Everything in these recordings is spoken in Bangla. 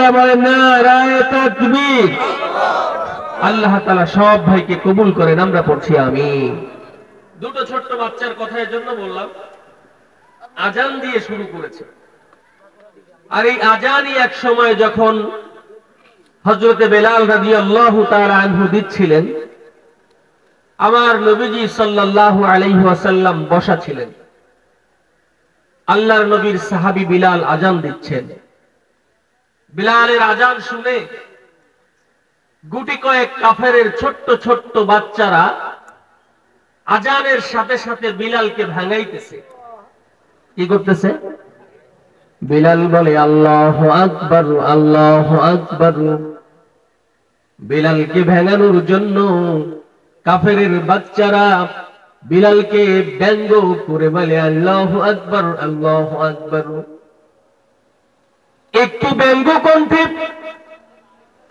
চিৎকার বলেন নারায়ে তাকবীর। আল্লাহ তাআলা সব ভাইকে কবুল করেন, আমরা পড়ছি আমিন। দুটো ছোট্ট বাচ্চার কথা এর জন্য বললাম, আজান দিয়ে শুরু করেছে। আর এই আজানই এক সময় যখন হযরতে বেলাল রাদিয়াল্লাহু তাআলা আনহু দিচ্ছিলেন, আমার নবীজি সাল্লাল্লাহু আলাইহি ওয়াসাল্লাম বসা ছিলেন। আল্লাহর নবীর সাহাবী বিলাল আজান দিচ্ছেন। বিলালের আজান শুনে গুটি কয়েক কাফেরের ছোট্ট ছোট্ট বাচ্চারা আজানের সাথে সাথে বিলালকে ভাঙাইতেছে। কি করতেছে? বিলাল বলে আল্লাহু আকবার, আল্লাহু আকবার। বিলালকে ভাঙানোর জন্য কাফেরের বাচ্চারা বিলালকে ব্যঙ্গ করে বলে আল্লাহু আকবার, আল্লাহু আকবার। একটু ব্যঙ্গ কণ্ঠে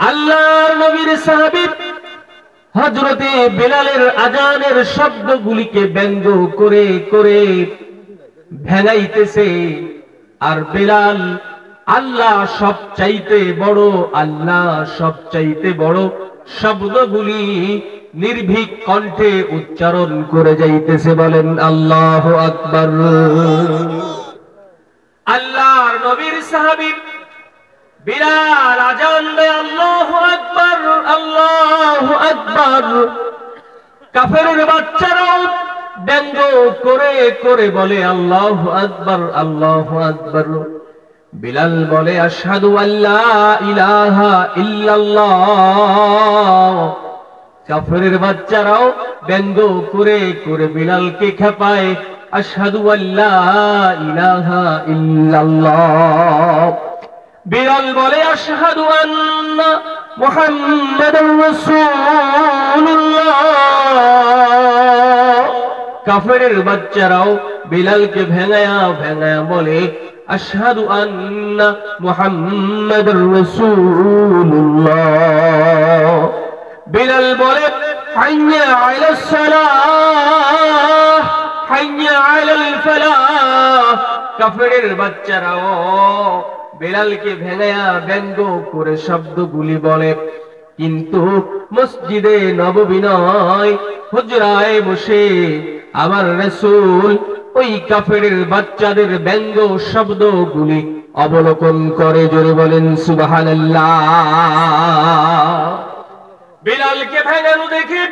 আল্লাহর নবীর সাহাবী হযরতে বিলালের আজানের শব্দগুলিকে ব্যঙ্গ করে করে ভেঙাইতেছে। আর বিলাল আল্লাহ সবচাইতে বড়, আল্লাহ সবচাইতে বড় শব্দগুলি নির্ভীক কণ্ঠে উচ্চারণ করে যাইতেছে। বলেন আল্লাহু আকবার। আল্লাহর নবীর সাহাবী বিলাল আজান দেয় আল্লাহু আকবার, আল্লাহু আকবার। কাফেরের বাচ্চারাও ব্যঙ্গ করে করে বলে আল্লাহু আকবার, আল্লাহু আকবার। বিলাল বলে আশহাদু আল্লা ইলাহা ইল্লাল্লাহ। কাফেরের বাচ্চারাও ব্যঙ্গ করে করে বিলালকে খেপায় আশহাদু আল্লা ইলাহা ইল্লাল্লাহ। বিলাল বলে আশহাদু আন্না মুহাম্মাদুর রাসূলুল্লাহ। কাফেরের বাচ্চারাও বিলালকে ভেঙায়া ভেঙায়া বলে আশহাদু আন্না মুহাম্মাদুর রাসূলুল্লাহ। বিলাল বলে হাইয়া আলাস সালাহ, হাইয়া আলাল ফালাহ। কাফেরের বাচ্চারাও বিলালকে ভেঙায়া ব্যঙ্গ করে শব্দগুলি বলে, কিন্তু মসজিদে নববী নয়, হুজরায় বসে আমার রাসূল ওই কাফেরের বাচ্চাদের ব্যঙ্গ শব্দগুলি অবলোকন করে। জোরে বলেন সুবহানাল্লাহ। বিলালকে ভেঙানো দেখে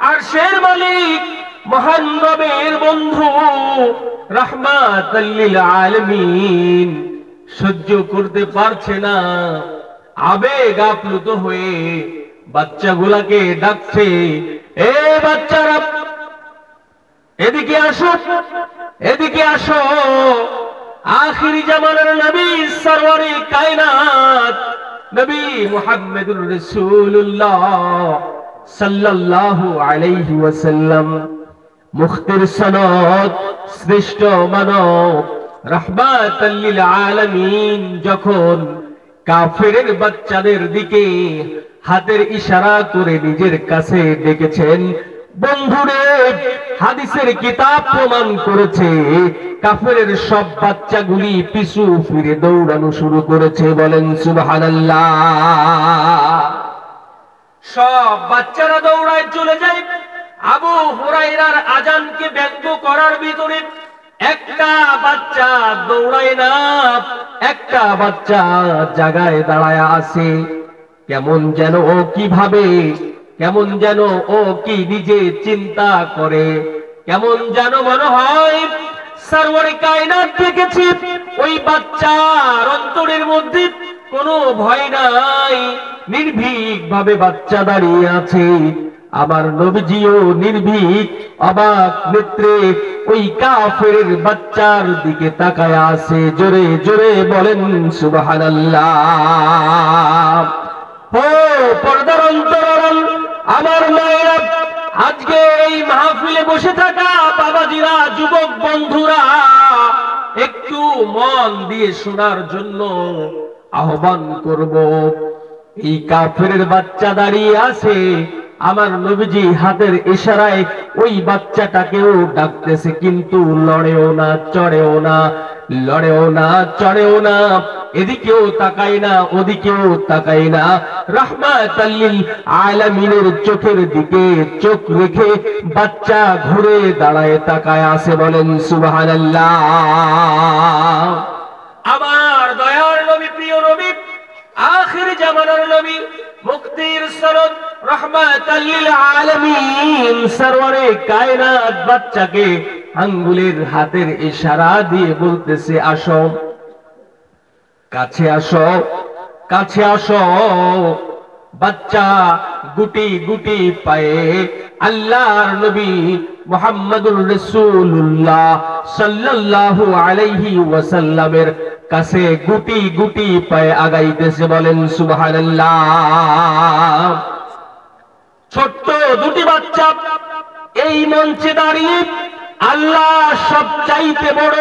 আরশের মালিক মহান রবের বন্ধু রাহমাতাল লিল আলামিন সহ্য করতে পারছে না, আবেগ আপ্লুত হয়ে বাচ্চাগুলাকে ডাকছে, এ বাচ্চারা এদিকে আসো, এদিকে আসো। আখিরি জামানার নবী সরওয়ারে কায়নাত নবী মুহাম্মদুর রাসূলুল্লাহ সাল্লাল্লাহু আলাইহি ওয়াসাল্লাম, মুখতির সনদ, শ্রেষ্ঠ মানব, রাহমাতাল লিল আলামিন যখন কাফেরের বাচ্চাদের দিকে হাতের ইশারা করে নিজের কাছে ডেকেছেন, বন্ধুরে হাদিসের কিতাব প্রমাণ করেছে কাফেরের সব বাচ্চাগুলি পিছু ফিরে দৌড়ানো শুরু করেছে। বলেন সুবহানাল্লাহ। সব বাচ্চারা দৌড়ায় চলে যায়। আবু হুরায়রার আজানকে ব্যঙ্গ করার ভিতরে একটা বাচ্চা দৌড়ায় না, একটা বাচ্চা জায়গায় দাঁড়ায় আছে। কেমন যেন ও কিভাবে, কেমন যেন ও কি নিজে চিন্তা করে, কেমন যেন মনে হয় সরওয়ারে কায়নাত দেখেছি ওই বাচ্চার অন্তরের মধ্যে কোনো ভয় নাই, নির্ভীক ভাবে বাচ্চা দাঁড়িয়ে আছে। আমার নবীজিও নির্ভীক অবাক নেত্রে ওই কাফেরের বাচ্চার দিকে তাকায় আছে। জোরে জোরে বলেন সুবহানাল্লাহ। ও পর্দার অন্তরাল আমার মায়েরা, আজকে এই মাহফিলে বসে থাকা বাবাজিরা, যুবক বন্ধুরা, একটু মন দিয়ে শোনার জন্য আহ্বান করব। এই কাফেরের বাচ্চা দাঁড়িয়ে আছে, আমার নবীজি হাতের ইশারায় ওই বাচ্চাটাকেও ডাকতেছে, কিন্তু লড়েও না, চড়েও না, লড়েও না, চড়েও না, এদিকেও তাকাই না, ওদিকেও তাকাই না, রাহমাতাল লিল আলামিনের চোখের দিকে চোখ রেখে বাচ্চা ঘুরে দাঁড়ায় তাকায় আছে। বলেন সুবহানাল্লাহ। আমার দয়ার নবী, প্রিয় নবী, আখির জামানার নবী, মুক্তির সনদ, রাহমাতাল লিল আলামিন, সরওয়ারে কায়নাত বাচ্চাকে আঙ্গুলের হাতের ইশারা দিয়ে বলতেছে, আসো, কাছে আসো, কাছে আসো। বাচ্চা গুটি গুটি পায়ে আল্লাহর নবী মুহাম্মদুর রাসূলুল্লাহ সাল্লাল্লাহু আলাইহি ওয়াসাল্লামের কাছে গুটি গুটি পায়ে আগাইতেছে। বলেন সুবহানাল্লাহ। ছোট্ট দুটি বাচ্চা এই মঞ্চে দাঁড়িয়ে আল্লাহ সবচাইতে বড়,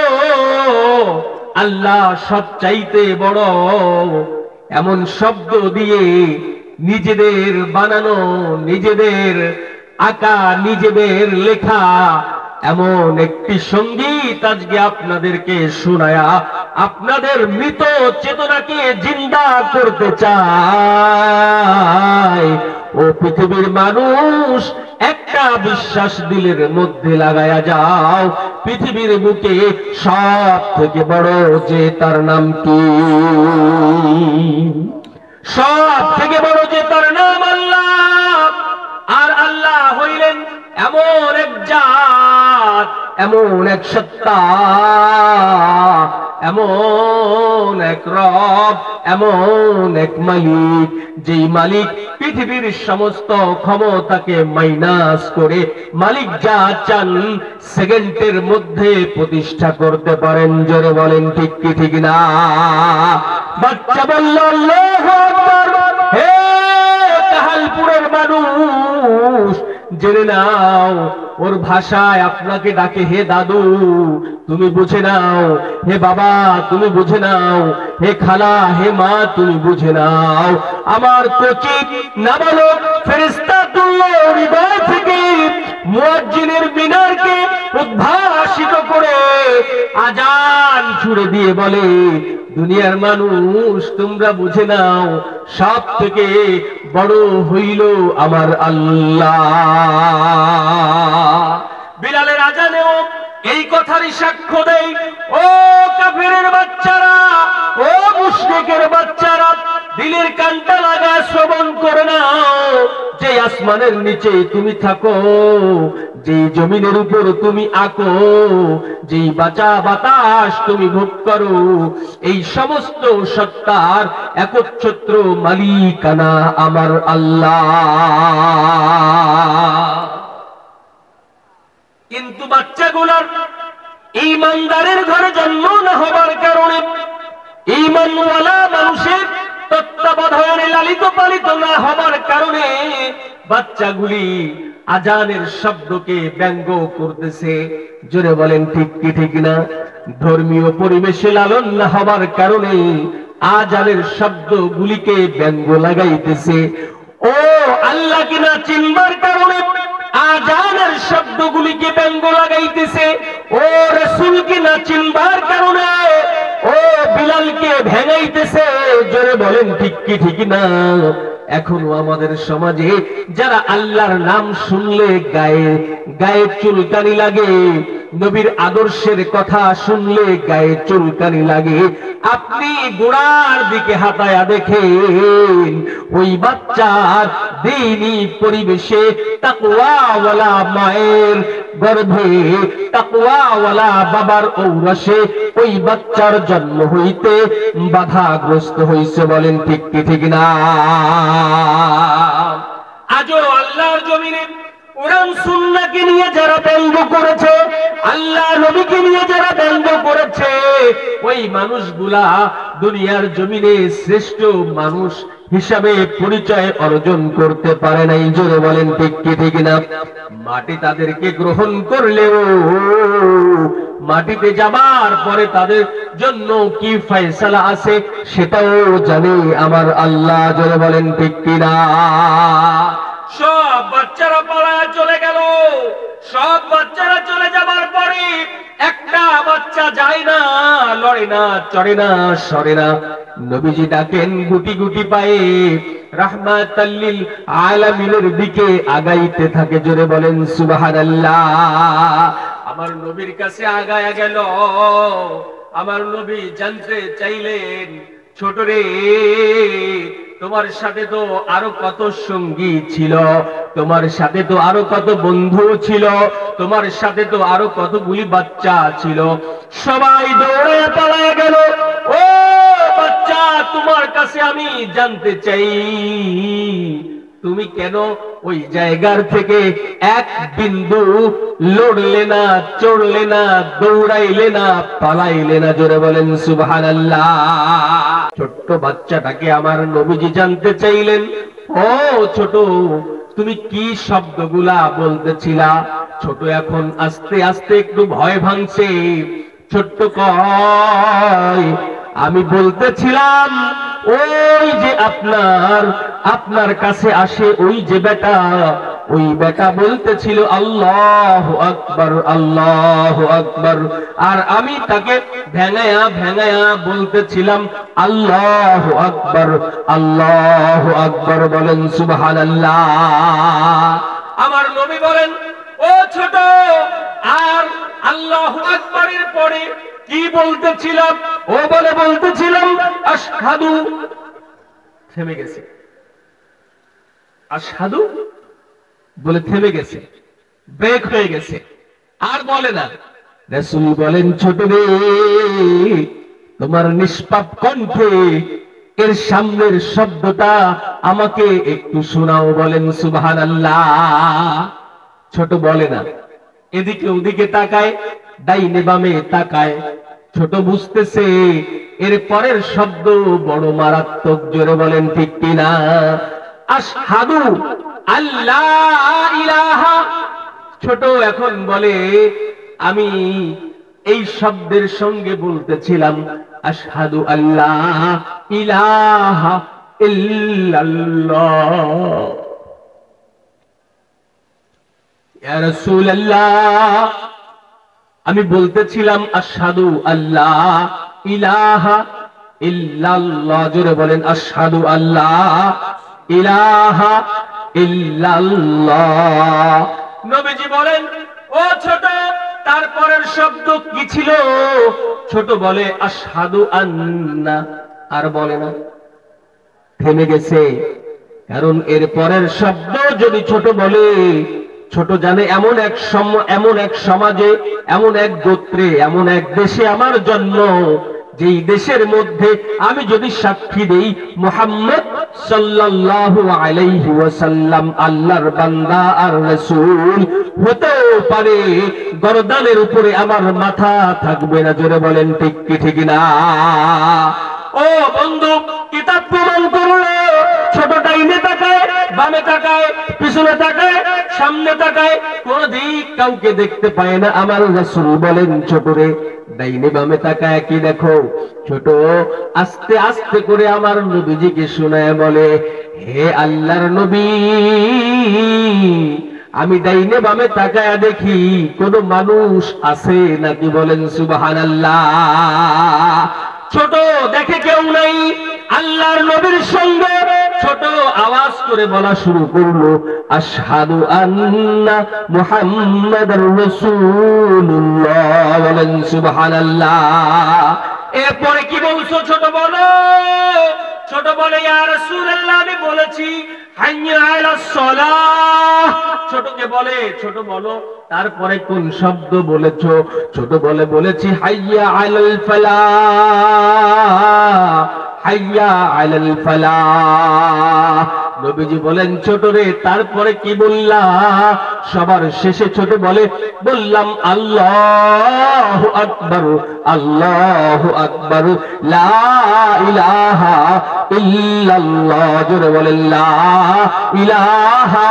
আল্লাহ সবচাইতে বড় এমন শব্দ দিয়ে নিজেদের বানানো, নিজেদের আঁকা, নিজেদের লেখা এমন একটি সঙ্গীত আজকে আপনাদেরকে শোনায়া আপনাদের মৃত চেতনাকে জিন্দা করতে চায়। ও পৃথিবীর মানুষ, একটা বিশ্বাস দিলের মধ্যে লাগায়া যাও, পৃথিবীর বুকে সব থেকে বড় যে তার নাম কি? সব থেকে বড় যে তার নাম আল্লাহ। আর আল্লাহ হইলেন এমন এক জাত, এমন এক সত্তা, এমন এক রব, এমন এক মালিক, যেই মালিক পৃথিবীর সমস্ত ক্ষমতাকে মাইনাস করে মালিক যা চান সেকেন্ডের মধ্যে প্রতিষ্ঠা করতে পারেন। জোরে বলেন ঠিক কি ঠিক না? বাচ্চা বলল আল্লাহু আকবার। হে কাহালপুরের মানুষ, জেনে নাও, ওর ভাষায় আপনাকে ডাকে হে দাদু, তুমি বুঝে নাও, হে বাবা তুমি বুঝে নাও, হে খালা, হে মা তুমি বুঝে নাও। আমার কচি নাবালক ফেরেশতাতুল্লাহ হৃদয় থেকে মুয়াজ্জিনের মিনারকে উদ্ভাসিত করে আজান ছুড়ে দিয়ে বলে, দুনিয়ার মানুষ তোমরা বুঝে নাও, সব থেকে বড় হইল আমার আল্লাহ। বিলালের আজানেও এই কথারই সাক্ষ্য দেয়। ও কাফেরের বাচ্চারা, ও মুশরিকের বাচ্চারা, দিলের কানটা লাগা শ্রবণ করে নাও। যে আসমানের নিচে তুমি থাকো, যে জমিনের উপর তুমি আঁকো, যেই বাঁচা বাতাস তুমি ভোগ করো, এই সমস্ত সত্তার একচ্ছত্র মালিকানা আমার আল্লাহ। কিন্তু বাচ্চাগুলার ঈমানদারের ঘরে জন্ম না হবার কারণে, ঈমানওয়ালা মানুষের তত্ত্বাবধানে লালিত পালিত না হবার কারণে বাচ্চাগুলি আজানের শব্দকে ব্যঙ্গ করতেছে। জোরে বলেন ঠিক কি ঠিক না? ধর্মীয় পরিবেশে লালন না হবার কারণে আজানের শব্দগুলিকে ব্যঙ্গ লাগাইতেছে। ও আল্লাহকে না চিনবার কারণে আজানের শব্দগুলিকে ব্যঙ্গ লাগাইতেছে। ও রাসূলকে না চিনবার কারণে ও বিলালকে ভেঙাইতেছে। জোরে বলেন ঠিক কি ঠিক না? এখনো আমাদের সমাজে যারা আল্লাহর নাম শুনলে গায়ে গায়ে চুলকানি লাগে, নবীর আদর্শের কথা শুনলে গায়ে চুলকানি লাগে, আপনি গোড়ার দিকে হাতায়া দেখেন ওই বাচ্চার দ্বীনি পরিবেশে তাকওয়াওয়ালা মায়ের গর্ভে, তাকওয়াওয়ালা বাবার ঔরসে ওই বাচ্চার জন্ম হইতে বাধাগ্রস্ত হইছে। বলেন ঠিক কি ঠিক না? আজও আল্লাহর জমিনে কোরআন সুন্নাহকে নিয়ে যারা ব্যঙ্গ করেছে, আল্লাহ নবীকে নিয়ে যারা ব্যঙ্গ করেছে, ওই মানুষগুলা দুনিয়ার জমিনে শ্রেষ্ঠ মানুষ হিসাবে পরিচয় অর্জন করতে পারে নাই। জোরে বলেন ঠিক কি ঠিক না? মাটি তাদেরকে গ্রহণ করলেও মাটিতে যাবার পরে তাদের জন্য কি ফয়সালা আছে সেটাও জানে আমার আল্লাহ। জোরে বলেন ঠিক কি না? সব বাচ্চারা পালায়া চলে গেল। সব বাচ্চারা চলে যাবার পরে একটা বাচ্চা যায় না, লড়ে না, চড়ে না, সরে না। নবীজি ডাকেন গুটি গুটি পায়ে রাহমাতাল লিল আলামিনের দিকে আগাইতে থাকে। জোরে বলেন সুবহানাল্লাহ। আমার নবীর কাছে আগায়া গেল। আমার নবী জানতে চাইলেন, ছোট রে, তোমার সাথে তো আরো কত সঙ্গী ছিল, তোমার সাথে তো আরো কত বন্ধু ছিল, তোমার সাথে তো আরো কতগুলি বাচ্চা ছিল, সবাই দৌড়ে পালায় গেল। ও বাচ্চা, তোমার কাছে আমি জানতে চাই, তুমি কেন ওই জায়গার থেকে এক বিন্দু লড়লে না, চড়লে না, দৌড়াইলে না, পালাইলে না? জোরে বলেন সুবহানাল্লাহ। ছোট্ট বাচ্চাটাকে আমার নবীজি জানতে চাইলেন, ও ছোট, তুমি কি শব্দগুলা বলতেছিলা? ছোট এখন আস্তে আস্তে একটু ভয় ভাঙছে। ছোট্ট কয়, আমি বলতেছিলাম, ওই যে আপনার কাছে আসে ওই যে বেটা, ওই বেটা বলতেছিল আল্লাহু আকবার, আল্লাহু আকবার, আর আমি তাকে ভেঙায়া ভেঙায়া বলতেছিলাম আল্লাহু আকবার, আল্লাহু আকবার। বলেন সুবহানাল্লাহ। আমার নবী বলেন, ও ছোট, আর আল্লাহু আকবারের পরে কি বলতেছিলাম? ও বলে বলতেছিলাম আশহাদু। থেমে গেছে, আশহাদু বলে থেমে গেছে, ব্রেক হয়ে গেছে, আর বলে না। রাসূল বলেন, ছোট রে, তোমার নিষ্পাপ কণ্ঠে এর সামনের শব্দটা আমাকে একটু শোনাও। বলেন সুবহানাল্লাহ। ছোট বলে না, এদিকে ওদিকে তাকায়, ডাইনে বামে তাকায়। ছোট বুঝতেছে এর পরের শব্দ বড় মারাত্মক। জোরে বলেন ঠিক কিনা? আশহাদু আল্লাহ ইলাহা। ছোট এখন বলে, আমি এই শব্দের সঙ্গে বলতেছিলাম আশহাদু আল্লাহ ইলাহা ইল্লাল্লাহ। ইয়া রাসূলুল্লাহ, আমি বলতেছিলাম আশহাদু আল্লাহ ইলাহা ইল্লাল্লাহ। জোরে বলেন আশহাদু আল্লাহ ইলাহা ইল্লাল্লাহ। নবীজি বলেন, ও ছোট, তারপরের শব্দ কি ছিল? ছোট বলে আশহাদু আন্না, আর বলে না, থেমে গেছে। কারণ এর পরের শব্দ যদি ছোট বলে, ছোট জানে এমন এক সমাজে, এমন এক গোত্রে, এমন এক দেশে আমার জন্ম, যেই দেশের মধ্যে আমি যদি সাক্ষী দেই মুহাম্মদ সাল্লাল্লাহু আলাইহি ওয়াসাল্লাম আল্লাহর বান্দা আর রাসূল, হতেও পারে গর্দানের উপরে আমার মাথা থাকবে না। জোরে বলেন ঠিক কি ঠিক না? ও বন্ধু, কিতাব প্রমাণ করলো ছোট ডাইনে তাকায়, বামে তাকায়, পিছনে তাকায়, সামনে তাকায়, কোন দিক কাউকে দেখতে পায় না। আমার রাসূল বলেন, ছোট রে, ডাইনে বামে তাকায় কি দেখো? ছোট আস্তে আস্তে করে আমার নবীজিকে শোনায় বলে, হে আল্লাহর নবী, আমি ডাইনে বামে তাকায় দেখি কোন মানুষ আছে নাকি? বলেন সুবহানাল্লাহ। ছোট দেখে কেউ নাই। আল্লাহর নবীর সঙ্গে ছোট আওয়াজ করে বলা শুরু করলো, আশহাদু আন্না মুহাম্মাদার রাসূলুল্লাহ। বলেন সুবহানাল্লাহ। এরপরে কি বলছো? ছোট বলো। ছোট বলে, ইয়া রাসূলুল্লাহ, আমি বলেছি হাইয়া আলাস সালাহ। ছোটকে বলে, ছোট বলো, তারপরে কোন শব্দ বলেছো? ছোট বলে, বলেছি হাইয়া আলাল ফালাহ, হাইয়া আলাল ফালাহ। নবীজি বলেন, ছোট রে, তারপরে কি বললা? সবার শেষে ছোট বলে, বললাম আল্লাহু আকবার, আল্লাহু আকবার, লা ইলাহা ইল্লাল্লাহ। জোরে বলেন লা ইলাহা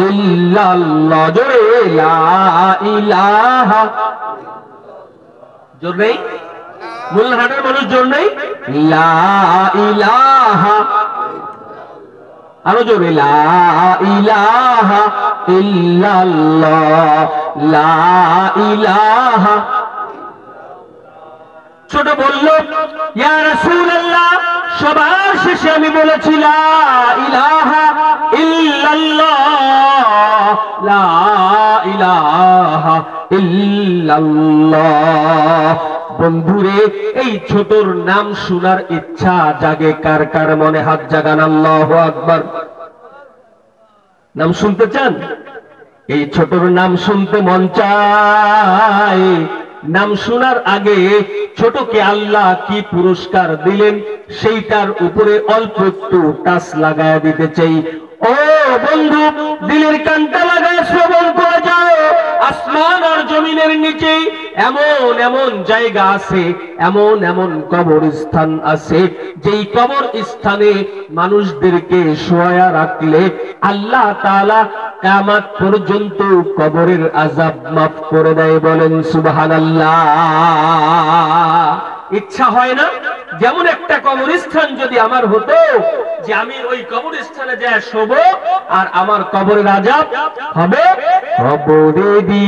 ইল্লাল্লাহ। জোরে লা ইলাহা। জোর নেই? মূলহাটের মানুষ জোর নেই? লা ইলাহা। আরো জোরে লা ইলাহা ইল্লাল্লাহ, লা ইলাহা। ছোট বলল ইয়া রাসূলুল্লাহ, সবার শেষে আমি বলেছি লা ইলাহা ইল্লাল্লাহ, লা ইলাহা ইল্লাল্লাহ। বন্ধুরে, এই ছোটর নাম শোনার ইচ্ছা জাগে কার কার মনে? হাত জাগান, আল্লাহু আকবার। নাম শুনতে চান? এই ছোটর নাম শুনতে মন চায়। নাম শোনার আগে ছোটকে আল্লাহ কি পুরস্কার দিলেন সেইটার উপরে অল্প একটু টাচ লাগায় দিতে চাই। ও বন্ধু, দিলের কানটা লাগায় শ্রবণ করে যাও। আসমান আর জমিনের নিচে এমন এমন জায়গা আছে, এমন এমন কবরস্থান আছে, যেই কবর স্থানে মানুষদেরকে শোয়া রাখলে আল্লাহ তাআলা কিয়ামত পর্যন্ত কবরের আযাব মাফ করে দেয়। বলেন সুবহানাল্লাহ। ইচ্ছা হয় না যেমন একটা কবরস্থান যদি আমার হতো, যে আমি ওই কবরস্থানে যায় শোবো আর আমার কবরের আযাব হবে কবরেরই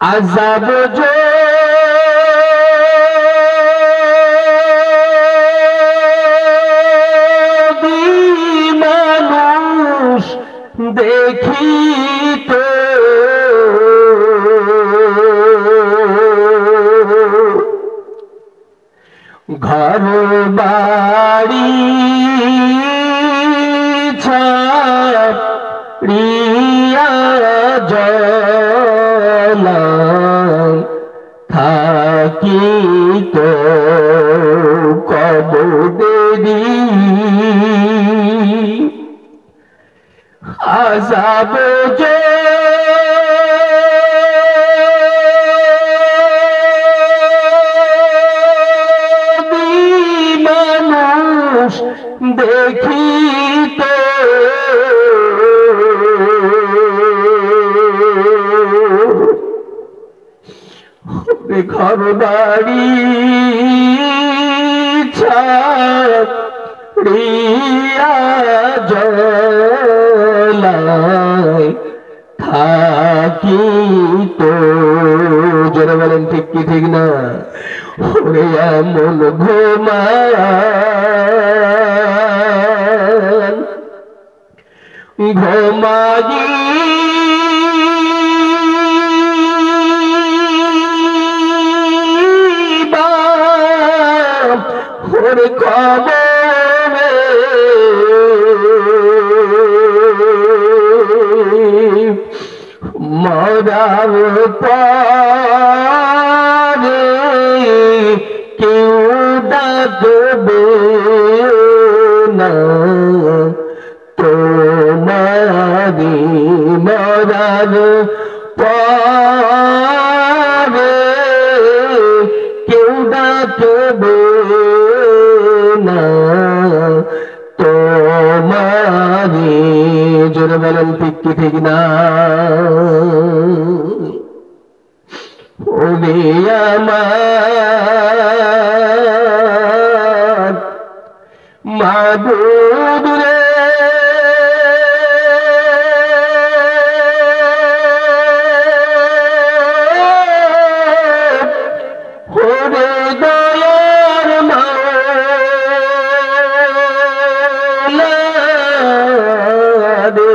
আযাব যদি মানুষ দেখিত, ঘর বাড়ি ছাড়িয়া জলায় থাকিত কবরেরই আযাব দেখিত, ঘর বাড়ি ছাড়িয়া জলায় থাকিত। জোরে বলেন ঠিক কি ঠিক না? ওরে এমন ঘুমাই ওরে কবরে মরার পরে কেউ ডাকবে না তোমারি, মরার পরে কেউ ডাকবে না তোমারি। জোরে বলেন ঠিক কি ঠিক না? ওরে আমার মাবুদ রে, ওরে দয়ার মাওলা রে,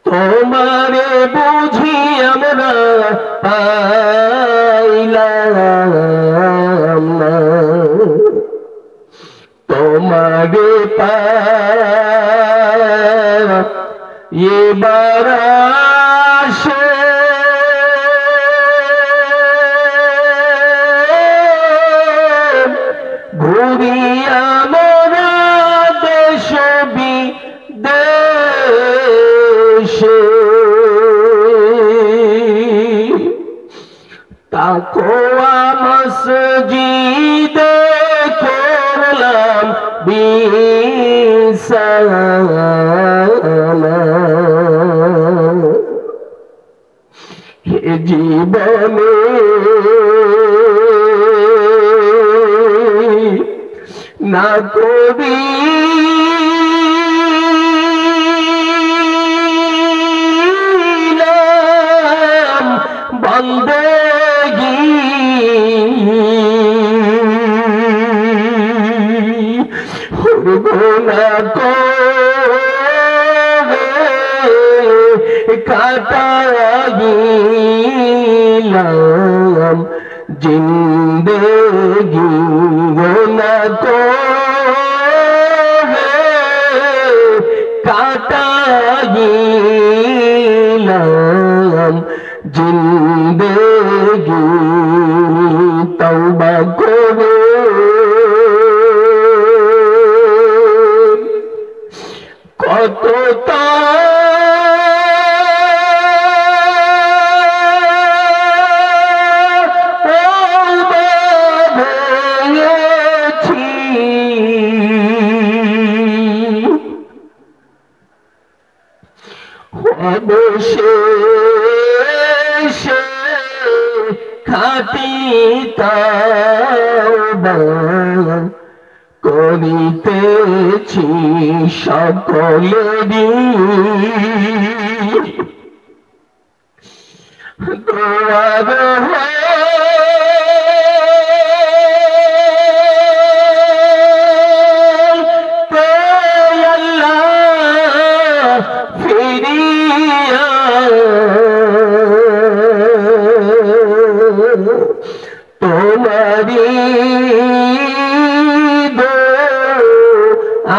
তোমারে বুঝি আমরা পাইলাম না, তোমারে এবার আসে ঘুরিয়া মোরা দেশ বিদেশে, তাকওয়া মসজিদে করলাম বিছানা, হে জীবনে না করি বন্দেগী গুনাহ করে কাটাইলাম জিন্দেগি গুনাহ করে কাটাইলাম জিন্দেগি তওবা করে কত অবশেষে খাঁটি তাওবা করিতেছি সকলেরই দোয়ার তোমারি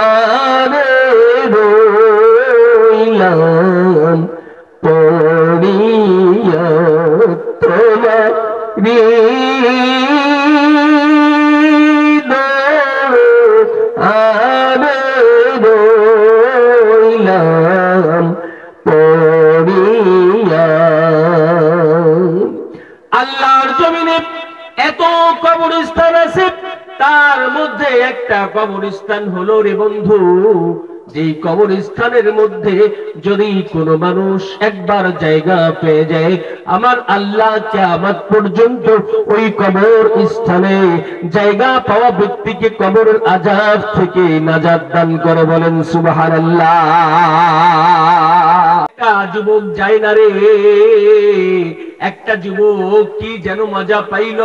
আরে রইলাম পড়িয়া তোমারি আরে রইলাম পড়িয়া। আল্লাহর জমিনে এত কবরস্থান আছে, তার মধ্যে একটা কবরস্থান হলো রে বন্ধু, যেই কবরস্থানের মধ্যে যদি কোনো মানুষ একবার জায়গা পেয়ে যায়, আমার আল্লাহ কিয়ামত পর্যন্ত ওই কবর স্থানে জায়গা পাওয়া ব্যক্তিকে কবরের আযাব থেকে নাজাত দান করে। বলেন সুবহানাল্লাহ। একটা যুবক যায় না রে, একটা যুবক কি যেন মজা পাইল,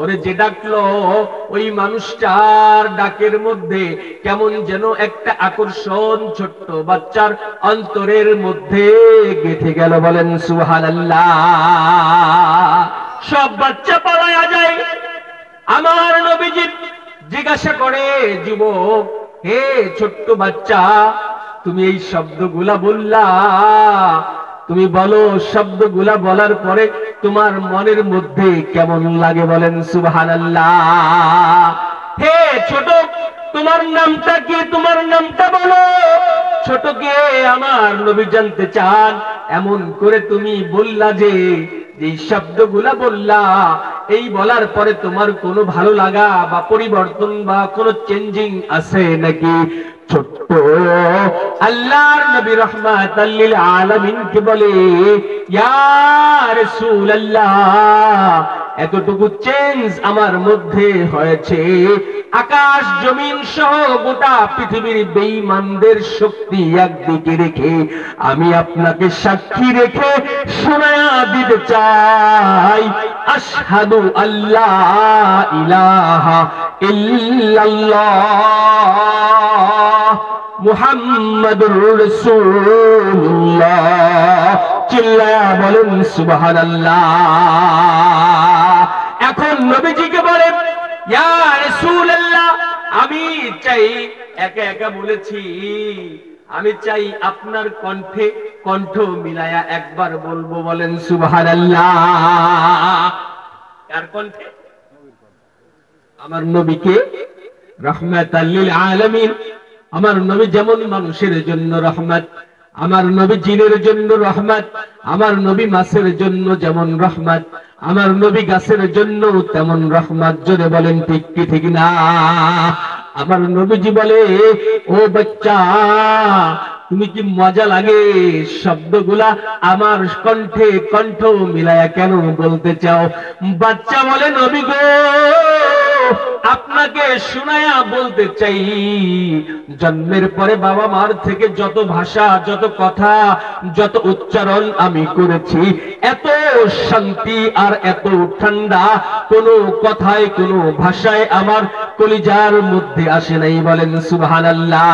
ওরে যে ডাকলো ওই মানুষটার ডাকের মধ্যে কেমন যেন একটা আকর্ষণ ছোট্ট বাচ্চার অন্তরের মধ্যে গেঁথে গেল। বলেন সুবহানাল্লাহ। সব বাচ্চা পালায়া যায়। আমার নবীজি জিজ্ঞাসা করে, যুবক, হে ছোট্ট বাচ্চা, তুমি এই শব্দগুলা বললা, তুমি বলো শব্দগুলা বলার পরে তোমার মনের মধ্যে কেমন লাগে? বলেন সুবহানাল্লাহ। হে ছোট, তোমার নামটা কি? তোমার নামটা বলো। ছোটকে আমার নবী জানতে চান। এমন করে তুমি বললা যে এই শব্দগুলা বললা, এই বলার পরে তোমার কোনো ভালো লাগা বা পরিবর্তন বা কোনো চেঞ্জিং আছে নাকি? ছোট্ট আল্লাহর নবী রাহমাতাল লিল আলামিন কে বলে, ইয়া রাসূলুল্লাহ, এতটুকু চেঞ্জ আমার মধ্যে হয়েছে, আকাশ জমিন সহ গোটা পৃথিবীর বেঈমানদের শক্তি একদিকে রেখে আমি আপনাকে সাক্ষী রেখে শোনায়া দিতে চাই, আশহাদু আল্লাহ ইলাহা ইল্লাল্লাহ মুহাম্মাদুর রাসূলুল্লাহ। চিল্লায়া বলেন সুবহানাল্লাহ। এখন নবীজিকে বলেন, ইয়া রাসূলুল্লাহ, আমি চাই, একা একা বলেছি, আমি চাই আপনার কণ্ঠে কণ্ঠ মিলায়া একবার বলবো। বলেন সুবহানাল্লাহ। কার কণ্ঠে? আমার নবীকে রাহমাতাল লিল আলামিন। আমার নবী যেমন মানুষের জন্য রহমত, আমার নবী জিনের জন্য রহমত, আমার নবী মাছের জন্য যেমন রহমত, আমার নবী গাছের জন্য তেমন রহমত। জোরে বলেন ঠিক কি ঠিক না? আমার নবীজি বলে, ও বাচ্চা, তুমি কি মজা লাগে শব্দগুলা আমার কণ্ঠে কণ্ঠ মিলায়া কেন বলতে চাও? বাচ্চা বলে, নবী গো, আপনাকে শোনায়া বলতে চাই, জন্মের পরে বাবা মার থেকে যত ভাষা, যত কথা, যত উচ্চারণ আমি করেছি, এত শান্তি আর এত ঠান্ডা কোনো কথায়, কোনো ভাষায় আমার কলিজার মধ্যে আসে নাই। বলেন সুবহানাল্লাহ।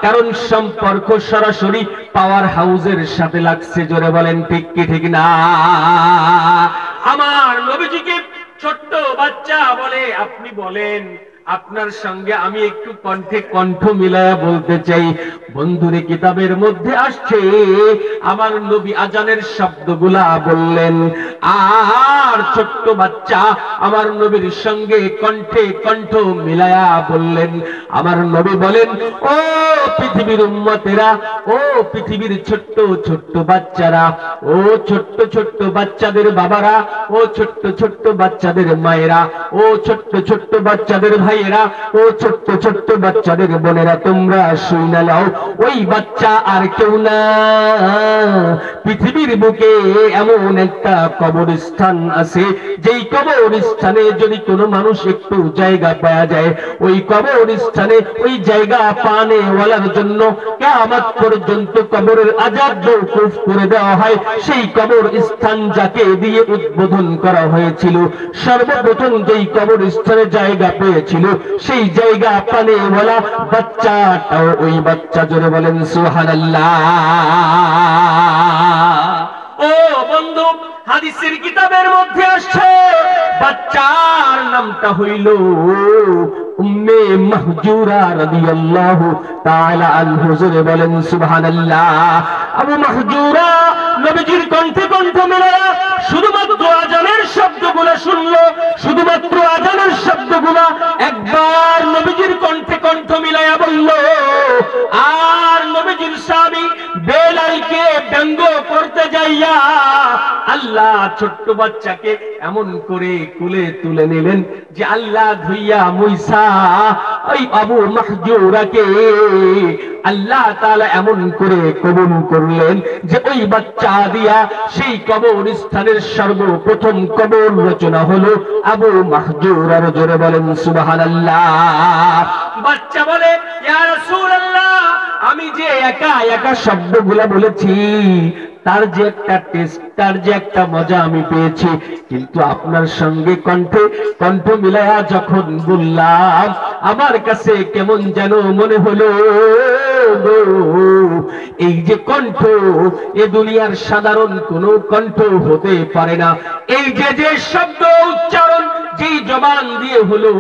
কারণ সম্পর্ক সরাসরি পাওয়ার হাউসের সাথে লাগছে। জোরে বলেন ঠিক কি ঠিক না? আমার নবীজিকে ছোট্ট বাচ্চা বলে, আপনি বলেন, আপনার সঙ্গে আমি একটু কণ্ঠে কণ্ঠ মিলায়া বলতে চাই। বন্ধুরে, কিতাবের মধ্যে আসছে আমার নবী আজানের শব্দগুলা বললেন, আর ছোট্ট বাচ্চা আমার নবীর সঙ্গে কণ্ঠে কণ্ঠ মিলায়া বললেন। আমার নবী বলেন, ও পৃথিবীর উম্মতেরা, ও পৃথিবীর ছোট্ট ছোট্ট বাচ্চারা, ও ছোট্ট ছোট্ট বাচ্চাদের বাবারা, ও ছোট্ট ছোট্ট বাচ্চাদের মায়েরা, ও ছোট্ট ছোট্ট বাচ্চাদের ভাইয়েরা, ও ছোট্ট ছোট্ট বাচ্চাদের বোনেরা, তোমরা শুনে নাও, ওই বাচ্চা আর কেউ না, পৃথিবীর বুকে এমন একটা কবরস্থান আছে, যেই কবরস্থানে যদি কোনো মানুষ একটু জায়গা পাওয়া যায়, ওই কবরস্থানে ওই জায়গা পানেওয়ালার জন্য কিয়ামত পর্যন্ত কবরের আযাব মওকুফ করে দেওয়া হয়। সেই কবরস্থান যাকে দিয়ে উদ্বোধন করা হয়েছিল, সর্বপ্রথম যেই কবরস্থানে জায়গা পেয়েছিল, সেই জায়গা পানেওয়ালা বাচ্চাটাও ওই বাচ্চা। জোরে বলেন সুবহানাল্লাহ। ও বন্ধু, হাদিসের কিতাবের মধ্যে আসছে বাচ্চার নামটা হইল উম্মে মাহজুরা রাদিয়াল্লাহু তাআলা আনহা। জোরে বলেন সুবহানাল্লাহ। আবু মাহজুরা নবীজির কণ্ঠে কণ্ঠ মিলায়া শুধুমাত্র আজানের শব্দগুলো শুনলো, শুধুমাত্র আজানের শব্দগুলো একবার নবীজির কণ্ঠে কণ্ঠ মিলায়া বলল, আর নবীজির সাহাবী বেলালকে ব্যঙ্গ করতে যাইয়া আল্লাহ ছোট্ট বাচ্চাকে এমন করে কুলে তুলে নিলেন যে আল্লাহ ধুইয়া মুইসা ওই আবু মাহজুরাকে আল্লাহ তাআলা এমন করে কবুল করলেন যে ওই বাচ্চা দিয়া সেই কবরস্থানের সর্বপ্রথম কবর রচনা হলো আবু মাহজুরার। জোরে বলেন সুবহানাল্লাহ। বাচ্চা বলে, ইয়া রাসূলুল্লাহ, আমি যে একা একা শব্দগুলা বলেছি, তার যে একটা টেস্ট, তার যে একটা মজা আমি পেয়েছি, কিন্তু আপনার সঙ্গে কণ্ঠে কণ্ঠ মিলায়া যখন বললাম, আমার কাছে কেমন যেন মনে হলো এই যে কণ্ঠ, এ দুনিয়ার সাধারণ কোনো কণ্ঠ হতে পারে না। এই যে যে শব্দ উচ্চারণ যেই জবান দিয়ে হলো,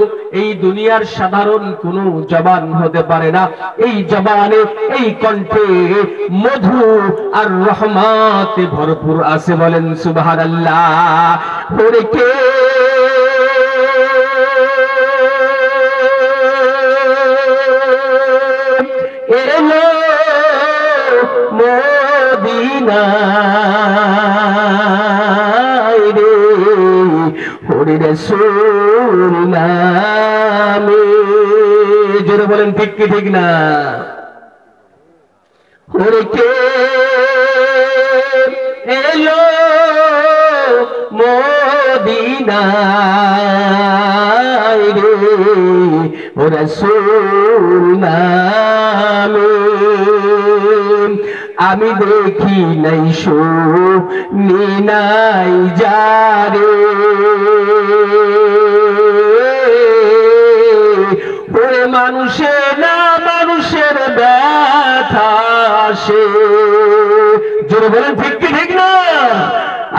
এই দুনিয়ার সাধারণ কোনো জবান হতে পারে না। এই জবানে, এই কণ্ঠে মধু আর রহমতে ভরপুর আছে। বলেন সুবহানাল্লাহ। ওরে কে এলো মদিনায় রে, ওরে রাসূল নামে। জোরে বলেন ঠিক কি ঠিক না? ওরে কে এলো মদিনায় রে, ও রাসূল নামে। আমি দেখি নাই শুনি নাই যারে, ওরে মানুষে না মানুষের ব্যথা সে। জোরে বলেন ঠিক কি ঠিক না?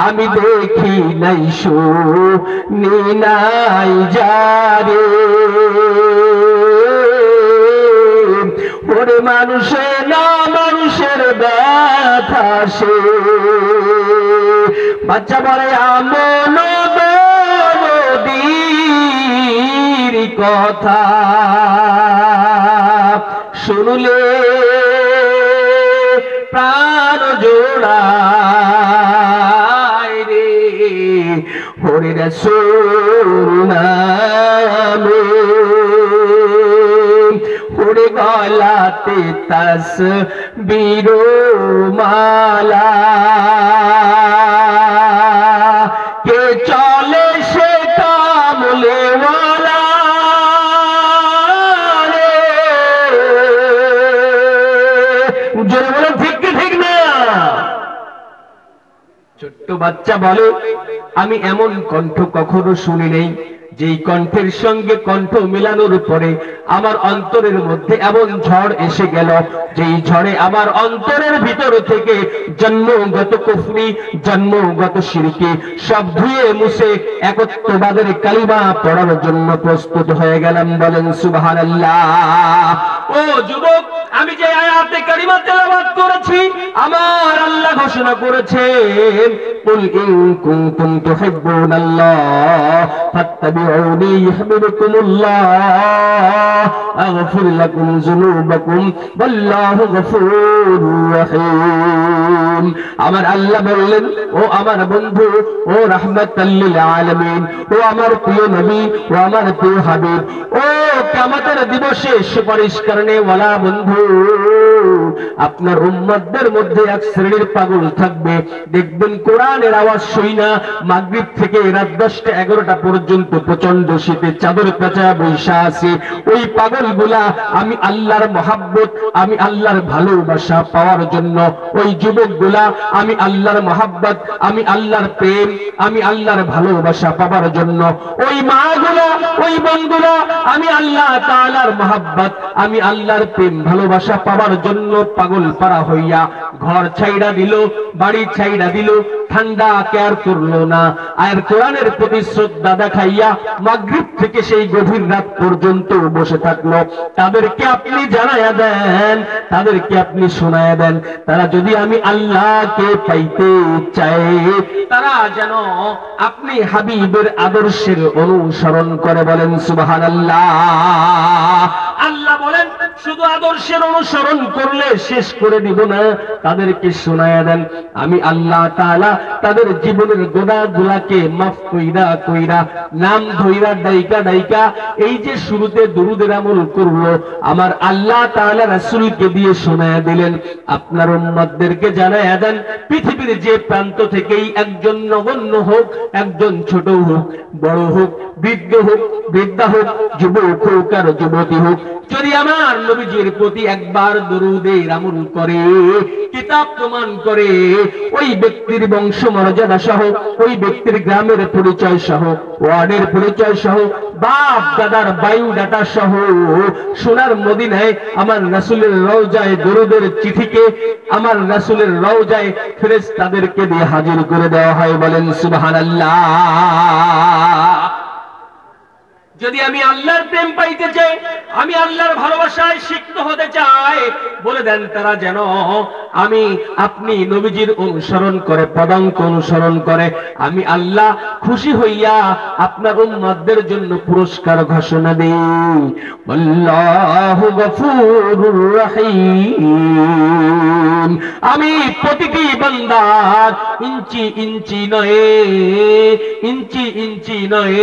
আমি দেখি নাই শুনি নাই যারে, ওরে মানুষে না মানুষের ব্যথা সে। বাচ্চা বলে, আমন নদীর কথা শুনলে প্রাণ জোড়ায় রে, ওরে রাসূল নামে। ওরে গলা গলাতে তাসবীর মালা কে চলে সে কামলেওয়ালা রে জোরে বলে ঠিক কি ঠিক না ছোট্ট বাচ্চা বলে আমি এমন কণ্ঠ কখনো শুনি নাই যেই কণ্ঠের সঙ্গে কণ্ঠ মিলানোর পরে আমার অন্তরের মধ্যে এমন ঝড় এসে গেল যেই ঝড়ে আমার অন্তরের ভিতর থেকে জন্মগত কুফরি যন্মগত শিরকি সব ধুয়ে মুছে একত্ববাদের কালিমা পড়ার জন্য প্রস্তুত হয়ে গেলাম বলেন সুবহানাল্লাহ। ও যুবক, আমি যে আয়াতে কারিমা তেলাওয়াত করেছি আমার আল্লাহ ঘোষণা করেছেন কুল ইন কুনতুম তুহিব্বুনাল্লাহ ফাত্তাবিউনি ইউহিব্বুকুমুল্লাহ আগফির লাকুম যুনুবাকুম ওয়াল্লাহু গফুরুর রহিম। আমার আল্লাহ বললেন, ও আমার বন্ধু, ও রাহমাতাল লিল আলামিন, ও আমার প্রিয় নবী, ও আমার প্রিয় হাবিব, ও কিয়ামতের দিবসে সুপারিশ করনে ওয়ালা বন্ধু, আপনার উম্মতদের মধ্যে এক শ্রেণীর পাগল থাকবে, দেখবেন কোরআনের আওয়াজ শুই না মাগরিব থেকে রাত 10টা 11টা পর্যন্ত প্রচন্ড শীতে চাদর পেঁচা বৈশা আছে। ওই পাগলগুলা আমি আল্লাহর মহাব্বত, আমি আল্লাহর ভালোবাসা পাওয়ার জন্য, ওই যুবকগুলা আমি আল্লাহর মহাব্বত, আমি আল্লাহর প্রেম, আমি আল্লাহর ভালোবাসা পাওয়ার জন্য, ওই মাগুলা, ওই বোনগুলা আমি আল্লাহ তাআলার মহাব্বত, আমি আল্লাহর প্রেম ভালোবাসা পাওয়ার জন্য পাগল পারা হইয়া ঘর ছাইড়া দিল, বাড়ি ছাইড়া দিল, ঠান্ডা কেয়ার করলো না, আর কোরআনের প্রতি শ্রদ্ধা দেখাইয়া মাগরিব থেকে সেই গভীর রাত পর্যন্ত বসে থাকলো। তাদেরকে আপনি জানায়া দেন, তাদেরকে আপনি শোনায়া দেন, তারা যদি আমি আল্লাহকে পাইতে চায় তারা যেন আপনি হাবিবের আদর্শের অনুসরণ করে বলেন সুবহানাল্লাহ। আল্লাহ বলেন শুধু আদর্শের অনুসরণ করলে শেষ করে দিব না, তাদেরকে শোনায়া দেন আমি আল্লাহ তাআলা তাদের জীবনের গুনাহগুলোকে মাফ কইরা কইরা নাম ধইরা ডাইকা ডাইকা এই যে শুরুতে দুরুদের আমল করলো আমার আল্লাহ তাআলা রাসূলকে দিয়ে শোনায়া দিলেন। আপনার উম্মতদেরকে জানায়া দেন পৃথিবীর যে প্রান্ত থেকেই একজন নগণ্য হোক, একজন ছোট হোক, বড় হোক, বৃদ্ধ হোক, বৃদ্ধা হোক, যুবক হোক আর যুবতী হোক, যদি আমার নবীজির প্রতি একবার দরুদের আমল করে, কিতাব প্রমাণ করে, ওই ব্যক্তির বংশ মর্যাদা সহ, ওই ব্যক্তির গ্রামের পরিচয় সহ, ওয়ার্ডের পরিচয় সহ, বাপ দাদার বায়োডাটা সহ সোনার মদিনায় আমার রাসূলের রওজায় দরুদের চিঠিকে আমার রাসূলের রওজায় ফেরেশতাদেরকে দিয়ে হাজির করে দেওয়া হয় বলেন সুবহানাল্লাহ। যদি আমি আল্লাহর প্রেম পাইতে চাই, আমি আল্লাহর ভালোবাসায় সিক্ত হতে চাই, বলে দেন তারা যেন আমি আপনি নবীজির অনুসরণ করে, পদাঙ্ক অনুসরণ করে, আমি আল্লাহ খুশি হইয়া আপনার উম্মতদের জন্য পুরস্কার ঘোষণা দেই। আল্লাহু গফুরুর রহিম। আমি প্রতিটি বান্দার ইঞ্চি ইঞ্চি নয়, ইঞ্চি ইঞ্চি নয়,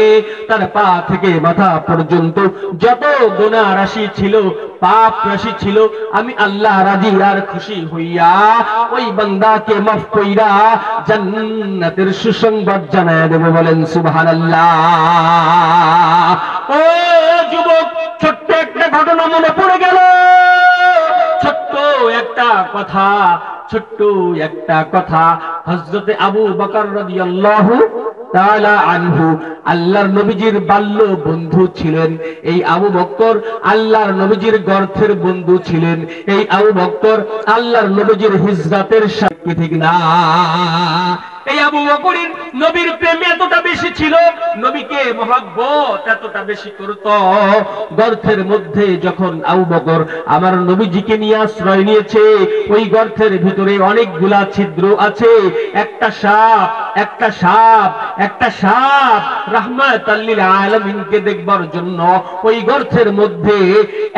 তার পা থেকে মাথা পর্যন্ত যত গুনাহ রাশি ছিল, পাপ রাশি ছিল, আমি আল্লাহ রাজি আর খুশি হইয়া ওই বান্দাকে মাফ কইরা জান্নাতের সুসংবাদ জানায়া দেব বলেন সুবহানাল্লাহ। ও যুবক, ছোট্ট একটা ঘটনা মনে পড়ে গেল, ছোট্ট একটা কথা, ছোট্ট একটা কথা। হযরতে আবু বকর রাদিয়াল্লাহু তাআলা আনহু আল্লাহর নবীজির বাল্য বন্ধু ছিলেন। এই আবু বকর আল্লাহর নবীজির গর্থের বন্ধু ছিলেন। এই আবু বকর আল্লাহর নবীজির হিজরতের সাক্ষী, ঠিক না? এই আবু বকরের নবীর প্রেম এতটা বেশি ছিল, নবীকে মহব্বত এতটা বেশি করত, গর্তের মধ্যে যখন আবু বকর আমার নবীজিকে নিয়ে আশ্রয় নিয়েছে, ওই গর্তের ভিতরে অনেকগুলা ছিদ্র আছে, একটা সাপ একটা সাপ রাহমাতাল লিল আলামিনকে দেখবার জন্য ওই গর্তের মধ্যে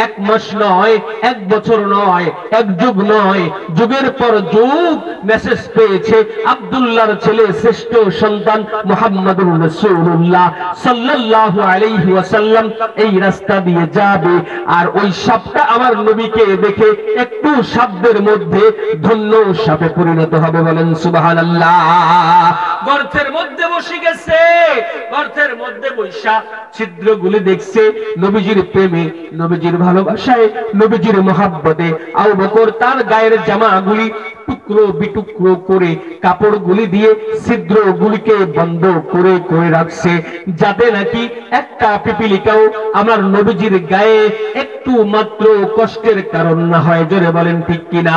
1 মাস নয়, 1 বছর নয়, 1 যুগ নয়, যুগের পর যুগ মেসেজ পেয়েছে আব্দুল্লাহর ছেলে শ্রেষ্ঠ সন্তান মুহাম্মদুর রাসূলুল্লাহ সাল্লাল্লাহু আলাইহি ওয়াসাল্লাম এই রাস্তা দিয়ে যাবে। আর ওই সাপটা আমার নবীকে দেখে একটু শব্দের মধ্যে ধন্য সাপে পরিণত হবে। বলেন সুবহানাল্লাহ। গর্তের মধ্যে বসে গেছে, গর্তের মধ্যে বৈশা ছিদ্রগুলি দেখছে। নবীজির প্রেমে, নবীজির ভালোবাসায়, নবীজির মহাব্বতে আবু বকর তার গায়ের জামাগুলি টুকরো বিটুকরো করে কাপড়গুলি দিয়ে ছিদ্রগুলিকে বন্ধ করে করে রাখছে, যাতে নাকি একটা পিপিলিকাও আমার নবীজির গায়ে একটু মাত্র কষ্টের কারণ না হয়। জোরে বলেন ঠিক কিনা?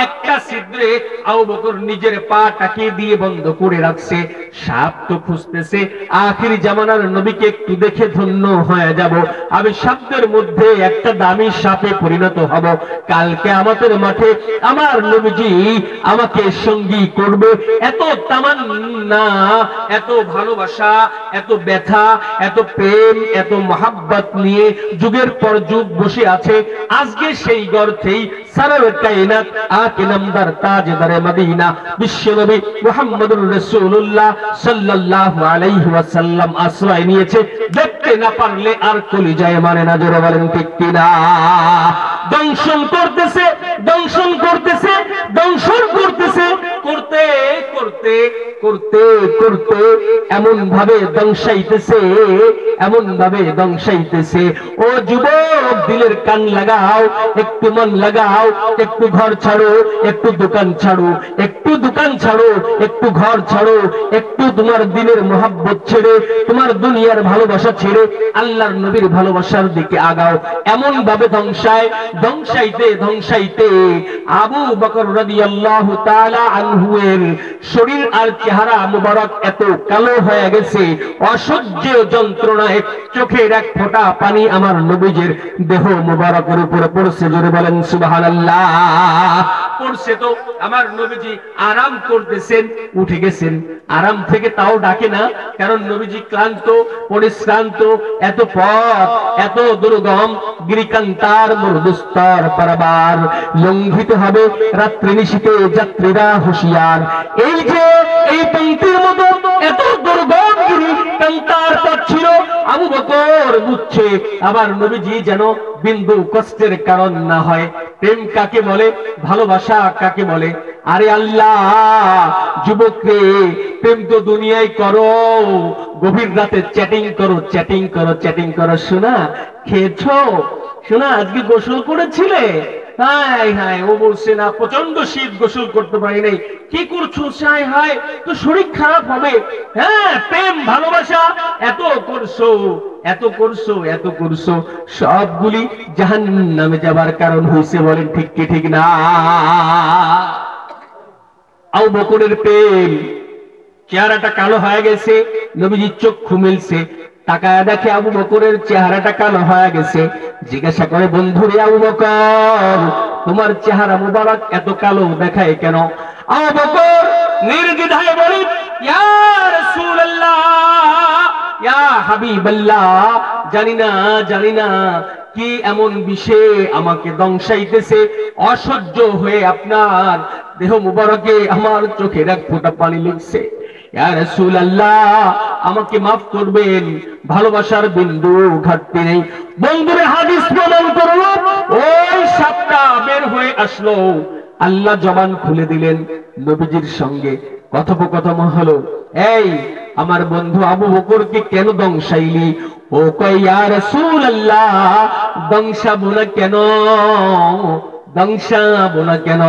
একটা ছিদ্রে আবু বকর নিজের পাটাকে দিয়ে বন্ধ করে রাখছে। সাপ তো খুঁজতেছে, আখির জামানার নবীকে একটু দেখে ধন্য হয়ে যাব, আমি সাপের মধ্যে একটা দামি সাপে পরিণত হব। কালকে আমাদের মাঠে আমার নবীজি আমাকে সঙ্গী করবে। এত তামান্না, এত ভালোবাসা, এত ব্যথা, এত প্রেম, এত মহাব্বত নিয়ে যুগের পর যুগ বসে আছে। আজকে সেই গর্তেই সারার কায়নাত আকে নামদার তাজদারে মদিনা বিশ্বনবী মুহাম্মদুর রাসূলুল্লাহ সাল্লাল্লাহু আলাইহি ওয়াসাল্লাম আশ্রয় নিয়েছে। দেখতে না পারলে আর কলিজায় মানে না। জোরে বলেন ঠিক কিনা? দংশন করতেছে, দংশন করতেছে, দংশন করতেছে, করতে করতে করতে করতে এমন ভাবে দংশাইতেছে, এমন ভাবে দংশাইতেছে। ও যুবক, দিলের কান লাগাও, একটু মন লাগাও, একটু ঘর ছাড়ো, একটু দোকান ছাড়ো, একটু দোকান ছাড়ো, একটু ঘর ছাড়ো, একটু তোমার দিনের মহাব্বত ছেড়ে, তোমার দুনিয়ার ভালোবাসা ছেড়ে আল্লাহর নবীর ভালোবাসার দিকে আগাও। এমন ভাবে ধ্বংসায় ধ্বংসাইতে ধ্বংসাইতে আবু বকর রাদিয়াল্লাহু তাআলা আনহু এর শরীর আর চেহারা মুবারক এত কালো হয়ে গেছে, অসহ্য যন্ত্রণায় চোখের এক ফোঁটা পানি আমার নবীজির দেহ মুবারকের উপরে পড়ছে। জোরে বলেন সুবহানাল্লাহ। পড়ছে তো আমার নবীজি আরাম করতেছেন, উঠে গেছেন। আরাম থেকে তাও ডাকে না, কারণ নবীজি ক্লান্ত, পরিশ্রান্ত, এত পথ, এত দুর্গম, গিরিকান্তার মরুদুস্তর পারাবার লঙ্ঘিত হবে। রাত্রি নিশীতে যাত্রীরা হুঁশিয়ার। এই যে এই পঙ্ক্তির মতো এত দুর্গম গিরিকান্তার পথ ছিল, আবু বকর বুঝছে আবার নবীজি যেন বিন্দু কষ্টের কারণ না হয়। প্রেম কাকে বলে, ভালোবাসা কাকে বলে? আরে আল্লাহ, যুবক রে, প্রেম তো দুনিয়ায় করো, গভীর রাতে চ্যাটিং করো, চ্যাটিং করো, চ্যাটিং করো। শোনা খেয়েছো? শোনা আজকে গোসল করেছিলে? হায় হায়, ও বলছে না প্রচন্ড শীত, গোসল করতে পারি নাই। কি করছো? হায় হায়, তো শরীর খারাপ হবে। হ্যাঁ, প্রেম ভালোবাসা এত করছো, এত করছো, এত করছো, সবগুলি জাহান্নামে যাবার কারণ হইছে। বলেন ঠিক কি ঠিক না? আবু বকরের প্রেম, চেহারাটা কালো হয়ে গেছে। নবীজি চক্ষু মিলছে, তাকায় দেখে আবু বকরের চেহারাটা কালো হয়ে গেছে। জিজ্ঞাসা করে, বন্ধুরে আবু বকর, তোমার চেহারা মুবারক এত কালো দেখায় কেন? আবু বকর নির্দ্বিধায় বলে, ইয়া রাসূলুল্লাহ, ইয়া হাবিবাল্লাহ, জানি না, জানি না কি এমন বিষয়ে আমাকে দংশাইতেছে। অসহ্য হয়ে আপনার দেহ মুবারকে আমার চোখের এক ফোঁটা পানি লিখছে। ইয়া রাসূলুল্লাহ, আমাকে মাফ করবেন, ভালোবাসার বিন্দু ঘাটতি নেই। বন্ধুরে হাদিস প্রমাণ করল, ওই সাপটা বের হয়ে আসলো। আল্লাহ জবান খুলে দিলেন, নবীজির সঙ্গে কথোপকথন হলো। এই আমার বন্ধু আবু বকরকে কেন দংশাইলি? ও কয়, ইয়া রাসূলুল্লাহ, দংশাবো না কেন, দংশাবো না কেন?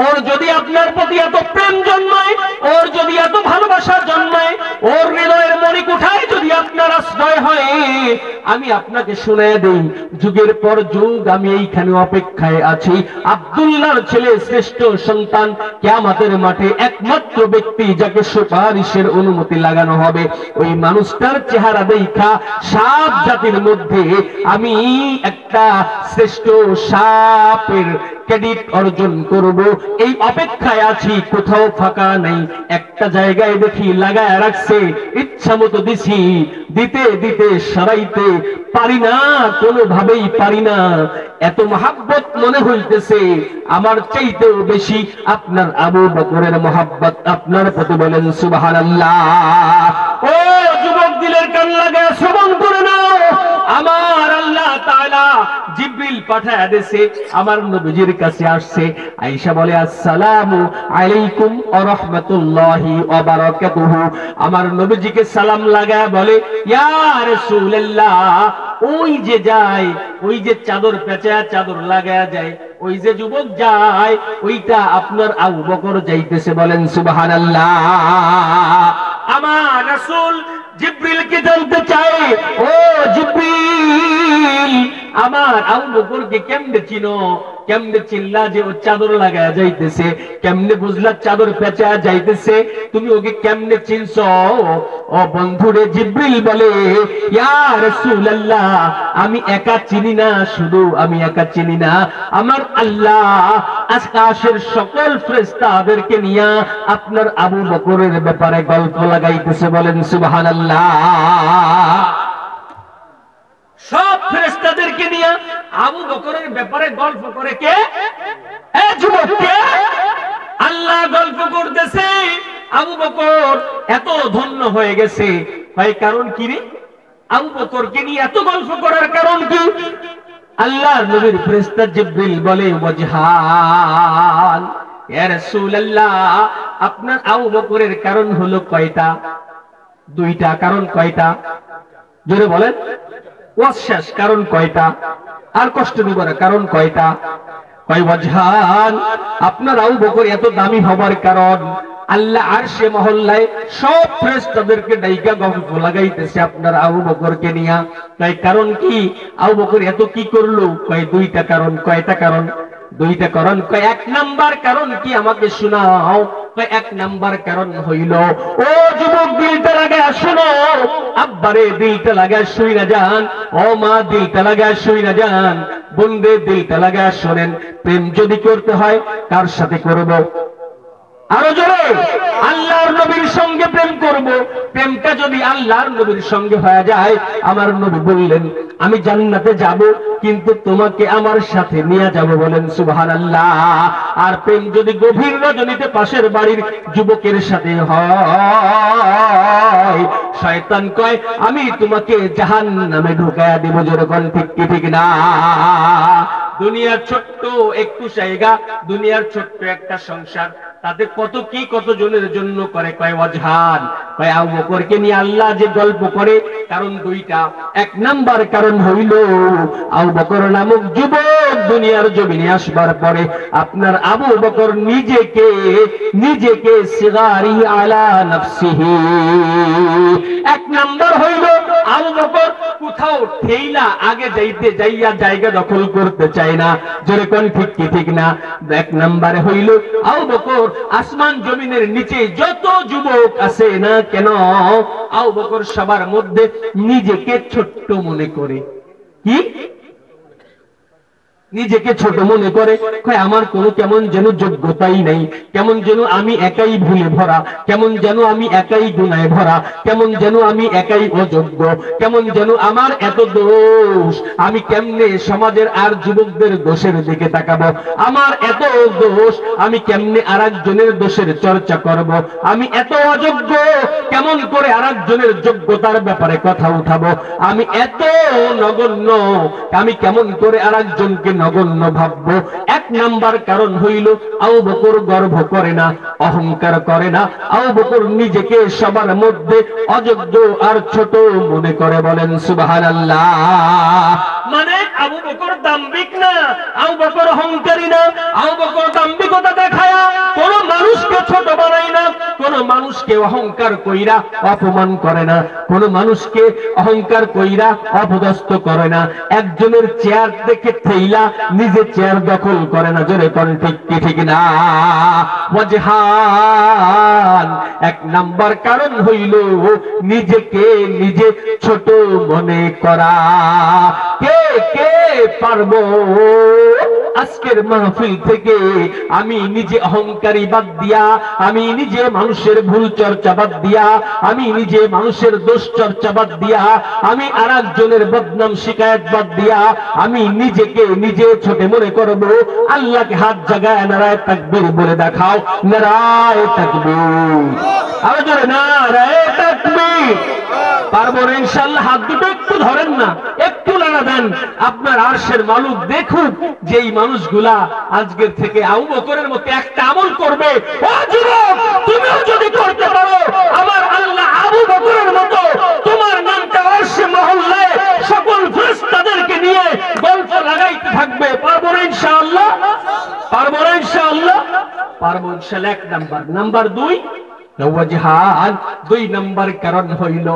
ওর যদি আপনার প্রতি এত প্রেম জন্মায়, ওর যদি এত ভালোবাসা জন্মায়, ওর হৃদয়ের মণিকুঠায় যদি আপনার আশ্রয় হয়, আমি আপনাকে শুনিয়ে দেই, যুগের পর যুগ আমি এইখানে অপেক্ষায় আছি। আব্দুল্লাহর ছেলে শ্রেষ্ঠ সন্তান, কিয়ামতের মাঠে একমাত্র ব্যক্তি যাকে সুপারিশের অনুমতি লাগানো হবে, ওই মানুষটার চেহারা দেখা সাপ জাতির মধ্যে আমি একটা শ্রেষ্ঠ সাপের ক্রেডিট অর্জন করব এই অপেক্ষায় আছি, কোথাও ফাঁকা নেই। একটা জায়গায় দেখি লাগায় রাখছে, ইচ্ছা মতো দিছি, দিতে দিতে সরাইতে পারি না, কোনোভাবেই পারি না। এত মহাব্বত মনে হইতেছে আমার চাইতেও বেশি আপনার আবু বকরের মহাব্বত আপনার প্রতি। বলেন সুবহানাল্লাহ। ও যুবক, দিলের কান লাগা শ্রবণ করে নাও, আমার আল্লাহ তাআলা জিবরিল পাঠায় দিয়েছে, আমার নবীজির কাছে আসছে। আয়েশা বলে আসসালামু আলাইকুম ওয়া রাহমাতুল্লাহি ওয়া বারাকাতুহু। আমার নবীজিকে সালাম লাগায় বলে ইয়া রাসূলুল্লাহ, ওই যে যায়, ওই যে চাদর পেঁচা চাদর লাগায় যায়, ওই যে যুবক যায়, ওইটা আপনার আবু বকর যাইতেছে। বলেন সুবহানাল্লাহ। আমার রাসূল জিবরিলকে জানতে চায়, ও জিবরিল, আমার আবু বকরকে কেমনে চিনো? কেমনে চিনলা যে ও চাদর লাগায় যাইতেছে? কেমনে বুঝলা চাদর পেঁচা যাইতেছে? তুমি ওকে কেমনে চিনছো? ও বন্ধুরে, জিবরিল বলে ইয়া রাসূলুল্লাহ, আমি একা চিনি না, শুধু আমি একা চিনি না, আমার আল্লাহ আকাশের সকল ফেরেশতাদেরকে নিয়ে আপনার আবু বকরের ব্যাপারে গল্প লাগাইতেছে। বলেন সুবহানাল্লাহ। সব ফেরেশতাদেরকে নিয়ে আবু বকরের ব্যাপারে গল্প করে কে? যুবক, কে? আল্লাহ গল্প করতেছে। আবু বকর এত ধন্য হয়ে গেছে। ভাই, কারণ কি রে? আবু বকরকে নিয়ে এত গল্প করার কারণ কি? আল্লাহর নবীর ফেরেশতা জিবরিল বলে ওয়াজহান, ইয়া রাসূলুল্লাহ, আপনার আবু বকরের কারণ হলো কয়টা? দুইটা। কারণ কয়টা? জোরে বলেন। ওয়াশাস, কারণ কয়টা? আর কষ্ট দিব না, কারণ কয়টা? কয় ওয়াজহান, আপনার আবু বকর এত দামি হবার কারণ আল্লাহ আরশে মহল্লায় সব ফেরেশতাদেরকে ডাইকা গল্প লাগাইতেছে আপনার আবু বকরকে নিয়া। তাই কারণ কি? আবু বকর এত কি করলো? কয় দুইটা কারণ। কয়টা কারণ? দুইটা কারণ। কয় এক নাম্বার কারণ কি আমাকে শোনাও? কয় এক নাম্বার কারণ হইল, ও যুবক, দিলটা লাগায় শোনো, আব্বারে দিলটা লাগায় শুই না যান, ও মা দিলটা লাগায় শুই না যান, বন্ধে দিলটা লাগায় শোনেন। প্রেম যদি করতে হয় কার সাথে করব? আরো জোরে। আল্লাহর নবীর সঙ্গে প্রেম করব। প্রেমটা যদি আল্লাহর নবীর সঙ্গে হয়ে যায়, আমার নবী বললেন আমি জান্নাতে যাব, কিন্তু তোমাকে আমার সাথে নিয়ে যাব। বলেন সুবহানাল্লাহ। আর প্রেম যদি গভীর রজনীতে পাশের বাড়ির যুবকের সাথে হয়, শয়তান কয় আমি তোমাকে জাহান্নামে ঢুকায়া দেব। যেরকম ঠিক কি ঠিক না? দুনিয়ার ছোট্ট একটু জায়গা, দুনিয়ার ছোট্ট একটা সংসার, তাদের কত কি কত জনের জন্য করে। কয় ওয়াজহান, কয় আবু বকরকে নিয়ে আল্লাহ যে গল্প করে, কারণ দুইটা। এক নাম্বার কারণ হইল আবু বকর নামক যুবক দুনিয়ার জমিনে আসবার পরে আপনার আবু বকর নিজেকে সিগারি আলা নাফসিহি। এক নাম্বার হইল আবু বকর কোথাও ঠেইলা আগে যাইয়া জায়গা দখল করতে চায় না। যেরকম ঠিক কি ঠিক না? এক নাম্বারে হইল আবু বকর আসমান জমিনের নিচে যত যুবক আছে না কেন, আবু বকর সবার মধ্যে নিজেকে ছোট্ট মনে করে। কি? নিজেকে ছোট মনে করে। আমার কোনো কেমন যেন যোগ্যতাই নেই, কেমন যেন আমি একাই ভুলে ভরা, কেমন যেন আমি একাই গুনায় ভরা, কেমন যেন আমি একাই অযোগ্য, কেমন যেন আমার এত দোষ। আমি কেমনে সমাজের আর যুবকদের দোষের দিকে তাকাবো? আমার এত দোষ, আমি কেমনে আর একজনের দোষের চর্চা করব? আমি এত অযোগ্য, কেমন করে আর একজনের যোগ্যতার ব্যাপারে কথা উঠাবো? আমি এত নগণ্য, আমি কেমন করে আর একজনকে নগণ্য ভাববো? এক নাম্বার কারণ হইল আবু বকর গর্ব করে না, অহংকার করে না। আবু বকর নিজেকে সবার মধ্যে অযোগ্য আর ছোট মনে করে। বলেন সুবহানাল্লাহ। মানে আবু বকর দাম্ভিক না, আবু বকর অহংকারী না, আবু বকর দাম্ভিকতা দেখায় কোন মানুষকে ছোট বানায় না, কোন মানুষকে অহংকার কইরা অপমান করে না, কোন মানুষকে অহংকার কইরা অপদস্থ করে না। একজনের চেয়ার দেখে ঠেইলা নিজে চেয়ার দখল করে না। জোরে করে ঠিক কি ঠিক না? ওয়াজহান, এক নাম্বার কারণ হইল নিজেকে নিজে ছোট মনে করা। কে কে পারবো আজকের মাহফিল থেকে আমি নিজে অহংকারী বাদ দিয়া, আমি নিজে মানুষের ভুল চর্চা বাদ দিয়া, আমি নিজে মানুষের দোষ চর্চা বাদ দিয়া, আমি আরেকজনের বদনাম শিকায়েত বাদ দিয়া আমি নিজেকে নিজে ছোট মনে করব। আল্লাহকে হাত জাগায় নারায়ে তাকবীর বলে দেখাও, নারায়ে তাকবীর। আরো জোরে নারায়ে তাকবীর। পারবো না ইনশাআল্লাহ? হাত দুটো একটু ধরেন না, একটু লাগা দেন, আপনার আরশের মালিক দেখুক যে এই মানুষগুলা আজকের থেকে আবু বকরের মতো একটা আমল করবে। ও যুবক, তুমিও যদি করতে পারো, আমার আল্লাহ আবু বকরের মতো তোমার নামটা আরশে মহল্লায় সকল ফেরেশতাদেরকে নিয়ে গল্প লাগাইতে থাকবে। পারবো না ইনশাআল্লাহ? পারবো না ইনশাআল্লাহ? পারবো ইনশাআল্লাহ। এক নাম্বার। নাম্বার দুই, ওয়াজহান। দুই নাম্বার কারণ হইল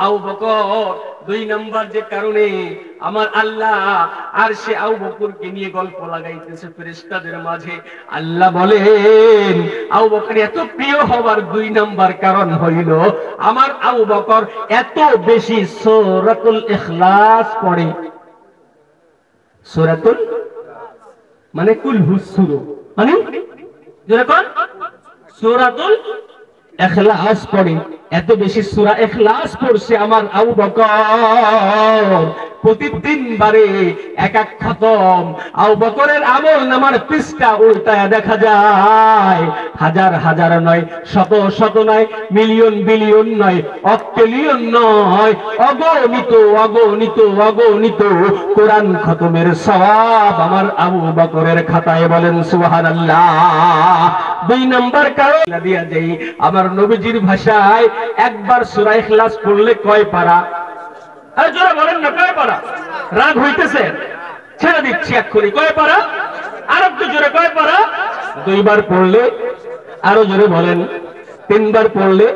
আবু বকর, দুই নাম্বার যে কারণে আমার আল্লাহ আরশে আবু বকরকে নিয়ে গল্প লাগাইতেছে ফেরেশতাদের মাঝে, আল্লাহ বলেন আবু বকর এত প্রিয় হবার দুই নাম্বার কারণ হইল আমার আবু বকর এত বেশি সূরাতুল ইখলাস পড়ে। সূরাতুল মানে কুল হুসুর, মানে যেরকম সূরাতুল ইখলাস পড়ে। এত বেশি সূরা ইখলাস পড়ছে আমার আবু বকর, প্রতিদিন বারে এক এক খতম। আবু বকরের আমল নামার পৃষ্ঠা উল্টায়া দেখা যায় হাজার হাজার নয়, শত শত নয়, মিলিয়ন বিলিয়ন নয়, অক্টেলিয়ন নয়, অগণিত অগণিত অগণিত কোরআন খতমের সওয়াব আমার আবু বকরের খাতায়। বলেন সুবহানাল্লাহ। দুই নাম্বার কারণ দিয়া দেই, আমার নবীজির ভাষায় একবার সূরা ইখলাস পড়লে কয় পারা? আরে জোরে বলেন না, কয় পারা? রাগ হইতেছে? ছেড়ে দিচ্ছি এক্ষুনি। কয় পারা? আর একটু জোরে, কয় পারা? দুইবার পড়লে? আরো জোরে বলেন। তিনবার পড়লে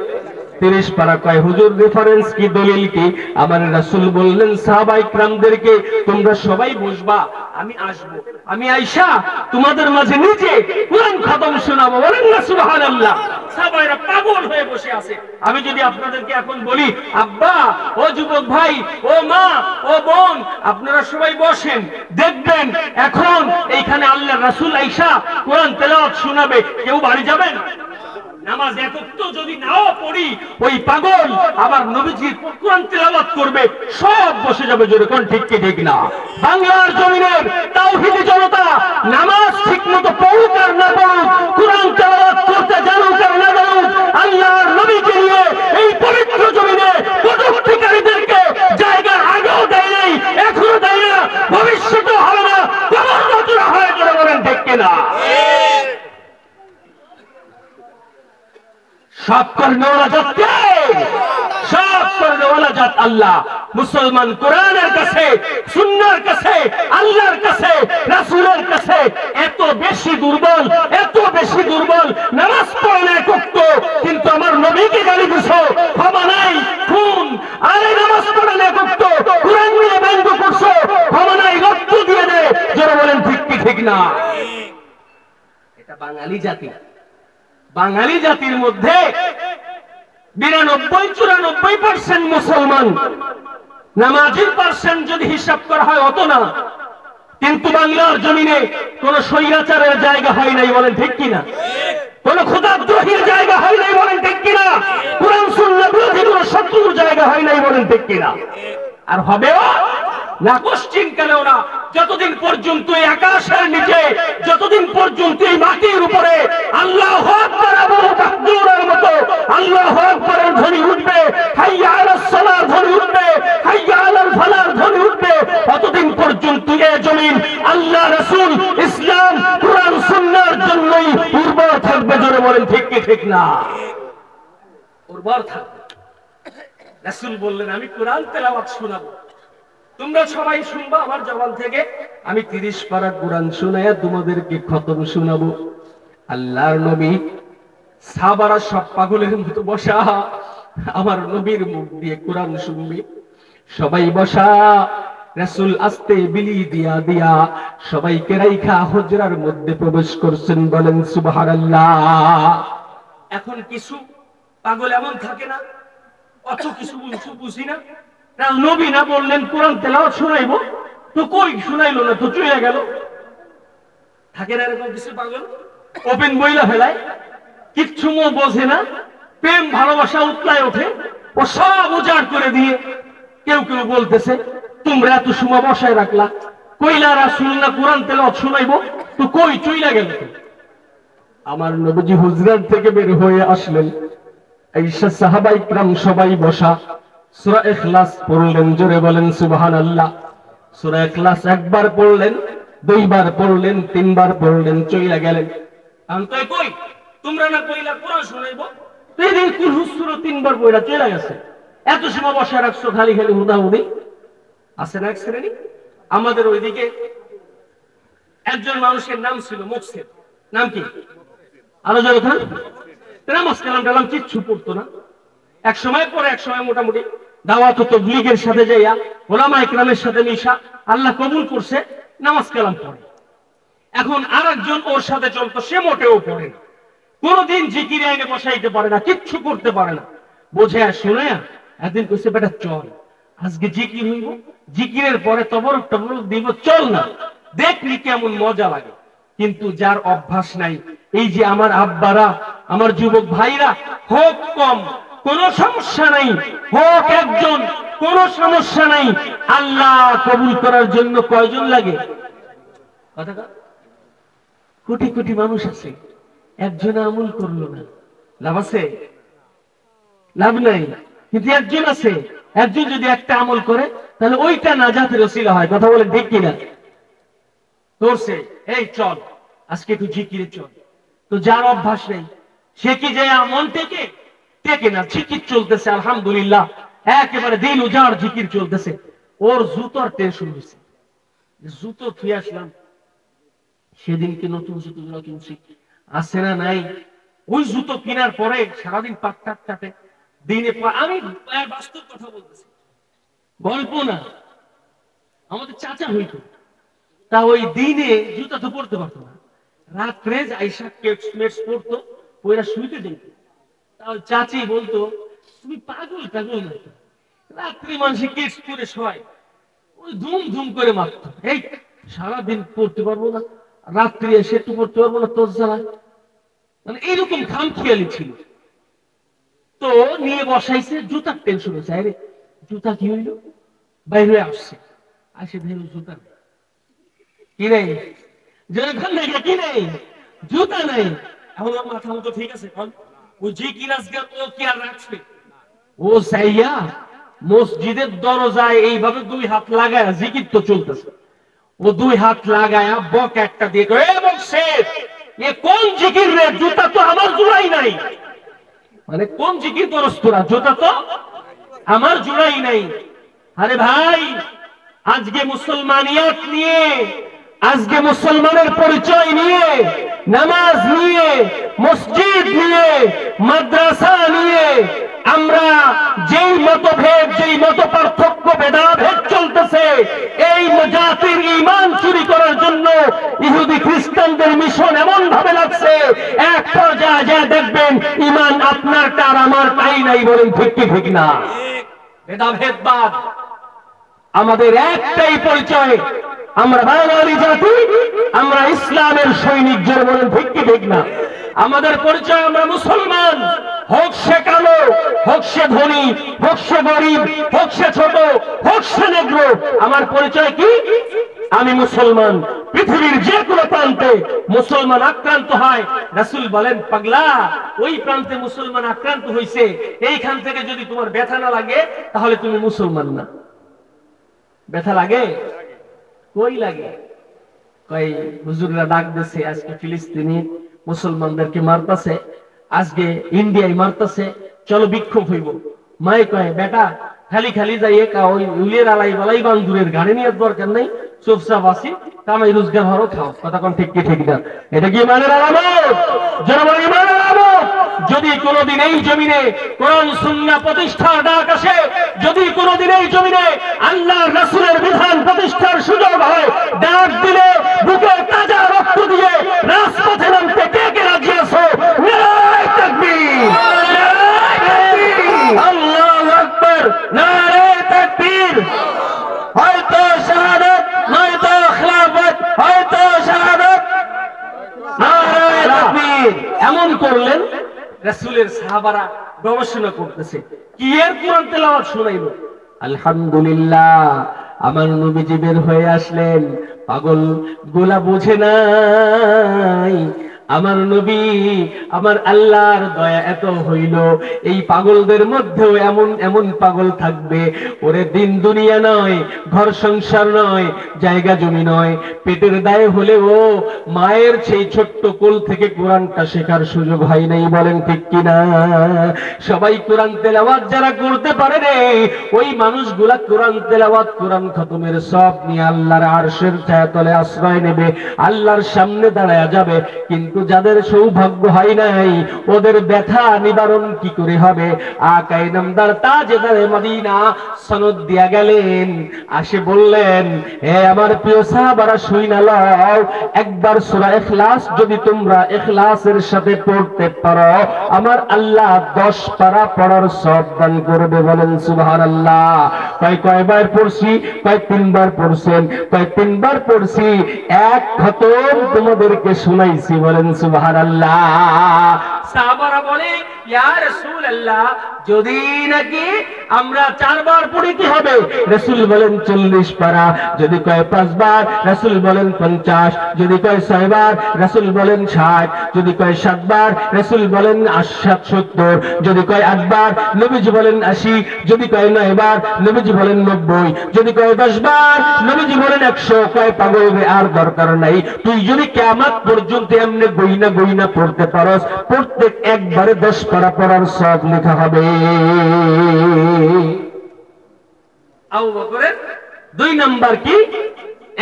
30 পারা। কয় হুজুর রেফারেন্স কি, দলিল কি? আমার রাসূল বললেন সাহাবায়ে কিরামদেরকে তোমরা সবাই বসবা, আমি আসবো, আমি আয়েশা তোমাদের মাঝে নিজে কোরআন খতম শোনাবো। বলেন না সুবহানাল্লাহ। সাহাবায়েরা পাগল হয়ে বসে আছে। আমি যদি আপনাদেরকে এখন বলি আব্বা, ও যুবক ভাই, ও মা, ও বোন, আপনারা সবাই বসেন, দেখবেন এখন এইখানে আল্লাহর রাসূল আয়েশা কোরআন তেলাওয়াত শোনাবে, কেউ বাড়ি যাবেন? নামাজ একত্র যদি নাও পড়ি, ওই পাগল আবার নবীজির কোরআন তেলাওয়াত করবে, সব বসে যাবে। জোরে কোন ঠিক কি ঠিক না? বাংলার জমিনের তাওহীদি জনতা নামাজ ঠিকমতো পড়ুক আর না পড়ুক, কোরআন তেলাওয়াত করতে জানুক আর না জানুক, আল্লাহর নবীকে নিয়ে এই পবিত্র জমিনে কটূক্তিকারীদেরকে জায়গা আগেও দেয় নাই, এখনো দেয় না, ভবিষ্যতেও হবে না, কবর রচনা হয়ে যাবে। বলেন ঠিক কিনা? সব করনেওয়ালা জাত কে? সব করনেওয়ালা জাত আল্লাহ। মুসলমান কোরআনের কাছে, সুন্নাহর কাছে, আল্লাহর কাছে, রাসূলের কাছে এত বেশি দুর্বল, এত বেশি দুর্বল। নামাজ পড়ে না কত, কিন্তু আমার নবীকে গালি দিছো, ক্ষমা নাই, খুন। আরে নামাজ পড়ে না কত, কোরআন নিয়ে ব্যঙ্গ করছো, ক্ষমা নাই, রক্ত দিয়ে দে। যারা বলেন ঠিক কি ঠিক না? এটা বাঙালি জাতি। বাঙালি জাতির মধ্যে 92-94% মুসলমান, নামাজির পার্সেন্ট যদি হিসাব করা হয় অত না, কিন্তু বাংলার জমিনে কোন স্বৈরাচারের জায়গা হয় নাই। বলেন ঠিক কিনা? কোন খোদাদ্রোহীর জায়গা হয় নাই। বলেন ঠিক কিনা? কোরআন সুন্নাহ বিরোধী কোন শত্রুর জায়গা হয় নাই। বলেন ঠিক কিনা? আর হবেও না, কোশ্চিন কালেও না, যতদিন পর্যন্ত এই আকাশের নিচে, যতদিন পর্যন্ত এই মাটির উপরে আল্লাহু আকবার আবু তাকবীরের মতো আল্লাহু আকবারের ধ্বনি উঠবে, হাইয়া আলাস সালার ধ্বনি উঠবে, হাইয়া আলাল ফালার ধ্বনি উঠবে, ততদিন পর্যন্ত এই জমিন আল্লাহ, রাসূল, ইসলাম, কোরআন সুন্নাহর জন্যই উর্বর থাকবে। জোরে বলেন ঠিক কি ঠিক না? উর্বর থাকবে। রাসূল বললেন আমি কোরআন তেলাওয়াত শোনাবো, তোমরা সবাই শুনবা আমার জবান থেকে। আমি 30 পারা কোরআন শোনায়া তোমাদেরকে খতম শোনাবো। আল্লাহর নবী সাহাবারা সব পাগলের মতো বসা, আমার নবীর মুখ দিয়ে কোরআন শুনবে। সবাই বসা। রাসূল আস্তে বিলি দিয়া দিয়া সবাইকে রাইখা হুজরার মধ্যে প্রবেশ করছেন। বলেন সুবহানাল্লাহ। এখন কিছু পাগল এমন থাকে না, অত কিছু বুঝি না, নবী না বললেন কোরআন তেলাওয়াত শোনাইবো, তো কই শুনাইলো না, তো চলে গেল। থাকে না এরকম কিছু পাগল, ওপেন বইলা ফেলায়, কিচ্ছু বোঝে না, প্রেম ভালোবাসা উতলায় ওঠে, ও সব উজাড় করে দিয়ে কেউ কেউ বলতেছে তোমরা এত সময় বসায় রাখলা, কইলা রাসূল না কোরআন তেলাওয়াত শুনাইবো, তো কই চইলা গেল? আমার নবীজি হুজরাত থেকে বের হয়ে আসলেন, আয়েশা সাহাবা ইকরাম সবাই বসা, সূরা ইখলাস পড়লেন, জোরে বলেন সুবহানাল্লাহ। সূরা ইখলাস একবার পড়লেন, দুইবার পড়লেন, তিনবার পড়লেন, চইলা গেলেন। আমি কই তোমরা না কইলা কোরআন শুনাইবো, এই দিন কুল সূরা তিনবার পড়া চইলা গেছে, এত সময় বসায় রাখছো খালি খালি হুদাহুদি। আছে না এক শ্রেণী আমাদের ওইদিকে একজন মানুষের নাম ছিল মুকসিদ, নাম কি আলোচনা কথা, নামাজ কালাম টালাম কিচ্ছু পড়তো না, এক সময় পরে এক সময় মোটামুটি দাওয়াত ও তাবলীগের সাথে যাইয়া ওলামা ইকরামের সাথে মিশা আল্লাহ কবুল করছে, নামাজ কালাম পড়ে। এখন আরেকজন ওর সাথে চলতো, সে মোটেও পড়ে না, কোনদিন জিকির আইনে বসাইতে পারে না, কিচ্ছু করতে পারে না। বোঝে আর শুনে একদিন কইছে বেটা চল আজকে জিকির হইব, জিকিরের পরে তবরক টবরক দিব, চল না দেখলি কেমন মজা লাগে। কিন্তু যার অভ্যাস নাই, এই যে আমার আব্বারা, আমার যুবক ভাইরা, হোক কম কোনো সমস্যা নাই, হোক একজন কোনো সমস্যা নাই, আল্লাহ কবুল করার জন্য কয়জন লাগে? কোটি কোটি মানুষ আছে, একজন আমল করলো না, লাভ আছে? লাভ নাই। কিন্তু একজন আছে, একজন যদি একটা আমল করে তাহলে ওইটা নাজাতের ওসিলা হয়। কথা বলে ঠিক কিনা? তোরছে এই চল আজকে একটু জিকিরে চল, তো যার অভ্যাস নেই সে কি যায় মন থেকে টেকে না, জিকির চলতেছে আলহামদুলিল্লাহ, একেবারে দিন উজাড় জিকির চলতেছে, ওর জুতোর টেনশন হয়েছে, জুতো থুয়ে আসলাম, সেদিনকে নতুন জুতো কিনছি, আছে না নাই, ওই জুতো কেনার পরে সারাদিন পাট কাটে দিনে। আমি বাস্তব কথা বলতেছি, গল্প না, আমাদের চাচা হইতো, তা ওই দিনে জুতা তো পড়তে পারতো না, রাত্রে আইসা কেটস পড়তো, ওইরা শুইতে যেত, তাহলে চাচি বলতো তুমি পাগল টাগল না, রাত্রি মানুষ কেটস পরে শোয়, ওই ধুম ধুম করে মারতো, এই সারাদিন পড়তে পারবো না, রাত্রি এসে একটু পড়তে পারবো না তোর জ্বালায়, মানে এইরকম খামখেয়ালি ছিল। তো নিয়ে বসাইছে, জুতার টেনশন হয়েছে, আরে জুতা কি হইল, বাইরে আসছে, আসে ধরো জুতা কি নেই, যেখান থেকে কি নেই, জুতা নেই। এখন আমার মাথা মতো ঠিক আছে, ও যে কি রাজগার ও কি আর রাখছে, ও সাইয়া মসজিদের দরজায় এইভাবে দুই হাত লাগায় জিকির তো চলতেছে, ও দুই হাত লাগায়া বক একটা দিয়ে এবং সে এ কোন জিকির রে, জুতা তো আমার জোড়াই নাই, মানে কোন জিকির করস তোরা, জুতা তো আমার জোড়াই নাই। আরে ভাই আজকে মুসলমানিয়াত নিয়ে, আজকে মুসলমানের পরিচয় নিয়ে, নামাজ নিয়ে, মসজিদ নিয়ে, মাদ্রাসা নিয়ে আমরা যেই মতভেদ, যেই মত পার্থক্য, ভেদাভেদ চলতেছে, এই জাতির ঈমান চুরি করার জন্য ইহুদি খ্রিস্টানদের মিশন এমন ভাবে লাগছে, এক পর্যায়ে যা দেখবেন ঈমান আপনারটা আর আমারটাই নাই, বলেন ঠিক কি ঠিক না? ভেদাভেদবাদ আমাদের একটাই পরিচয়, আমরা বাঙালি জাতি, আমরা ইসলামের সৈনিক, যারা বলেন ঠিক কি ঠিক না? আমাদের পরিচয় আমরা মুসলমান, হোক সে কালো, হোক সে ধনী, হোক সে গরিব, হোক সে ছোট, হোক সে নেগ্র, আমার পরিচয় কি? আমি মুসলমান। পৃথিবীর যে কোনো প্রান্তে মুসলমান আক্রান্ত হয়, রাসূল বলেন পাগলা ওই প্রান্তে মুসলমান আক্রান্ত হয়েছে, এইখান থেকে যদি তোমার ব্যথা না লাগে তাহলে তুমি মুসলমান না। ব্যথা লাগে? কই লাগে? কই হুজুররা ডাক দিছে, আজকে ফিলিস্তিনি মুসলমানদেরকে মারতাছে, আজকে ইন্ডিয়ায় মারতাছে, চলো বিক্ষোভ হইব। মাই কয় বেটা খালি খালি যাই একা ওই উলের আলাই বালাই বান্দুরের গাড়ি নিয়ে দরকার নাই, চুপচাপ আসি, কামাই রোজগার হরো খাও। কথা কোন ঠিক কি ঠিক না? এটা কি ইমানের আলামত? যারা বলে ইমানের আলামত, যদি কোনদিন এই জমিনে কোরআন সুন্নাহ প্রতিষ্ঠার ডাক আসে, যদি কোনদিন এই জমিনে আল্লাহর রাসূলের বিধান প্রতিষ্ঠার সুযোগ হয়, ডাক দিলে বুকে তাজা রক্ত দিয়ে রাজপথে নামতে কে কে রাজি আছো? নারে তাকবীর, আল্লাহু আকবার, নারে তাকবীর। হয়তো শাহাদাত, নয়তো খিলাফত, হয়তো শাহাদাত, করলেন, রাসূলের সাহাবারা গবেষণা করতেছে, কি এর কোরআন তেলাওয়াত শোনাইল। আলহামদুলিল্লাহ, আমার নবীজি বের হয়ে আসলেন। পাগল গোলা বোঝে নাই, আমার নবী, আমার আল্লাহর দয়া এত হইল, এই পাগলদের মধ্যেও এমন এমন পাগল থাকবে, ওরে দিন দুনিয়া নয়, ঘর সংসার নয়, জায়গা জমি নয়, পেটের দায়ে হলেও মায়ের সেই ছোট্ট কোল থেকে কোরআনটা শেখার সুযোগ হয় নাই। বলেন ঠিক কিনা? সবাই কোরআন তেলাওয়াত যারা করতে পারে রে, ওই মানুষগুলা কোরআন তেলাওয়াত, কোরআন খতমের সব নিয়ে আল্লাহর আরশের ছায়াতলে আশ্রয় নেবে, আল্লাহর সামনে দাঁড়ায়া যাবে। কিন্তু যাদের সৌভাগ্য হয় নাই, ওদের ব্যথা নিবারণ কি করে হবে? আকাই নামদার তাজেদারে মদিনা সনদ দিয়া গেলেন, আসে বললেন, হে আমার প্রিয় সাহাবারা শুইনা লও, একবার সূরা ইখলাস যদি তোমরা ইখলাসের সাথে পড়তে পারো, আমার আল্লাহ 10 পারা পড়ার সওয়াব দান করবে। বলেন সুবহানাল্লাহ। কয়বার পড়ছি? 3বার পড়ছেন। 3বার পড়ছি, এক খতম তোমাদেরকে শুনাইছি। বলেন সুবহানাল্লাহ। সাহাবারা বলে, ইয়া রাসূলুল্লাহ, যদি নাকি আমরা 4বার পড়ি কি হবে? রাসূল বলেন 40 পারা। যদি কয় 5 বার, রাসূল বলেন 50। যদি কয় 6 বার, রাসূল বলেন 60। যদি কয় 7 বার, রাসূল বলেন 70। যদি কয় 8 বার, নবীজি বলেন 80। যদি কয় 9 বার, নবীজি বলেন 90। যদি কয় 10 বার, নবীজি বলেন 100। কয় পাগল রে, আর দরকার নাই, তুই যদি কিয়ামত পর্যন্ত এমনি গইনা গইনা পড়তে পারস, প্রত্যেক একবারে 10 পারা পড়ার সওয়াব লেখা হবে। আবু বকরের 2 নাম্বার কি?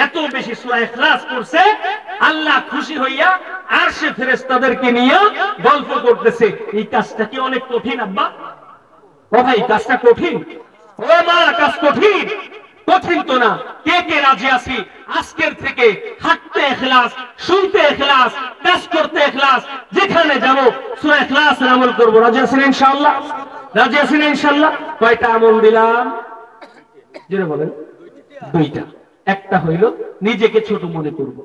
এত বেশি সূরা ইখলাস পড়ছে, আল্লাহ খুশি হইয়া আরশে ফেরেশতাদেরকে নিয়ে গল্প করতেছে। এই কাজটা কি অনেক কঠিন আব্বা? ও ভাই, কাজটা কঠিন? ও মা, কাজ কঠিন? কঠিন তো না। কে কে রাজি আছি আজকের থেকে হাঁটতে ইখলাস, শুনতে ইখলাস, কাজ করতে ইখলাস, যেখানে যাব সূরা ইখলাসের আমল করব? রাজি আছেন ইনশাআল্লাহ? রাজি আছেন ইনশাআল্লাহ? কয়টা আমল দিলাম? জোরে বলেন। 2টা। একটা হইল নিজেকে ছোট মনে করব।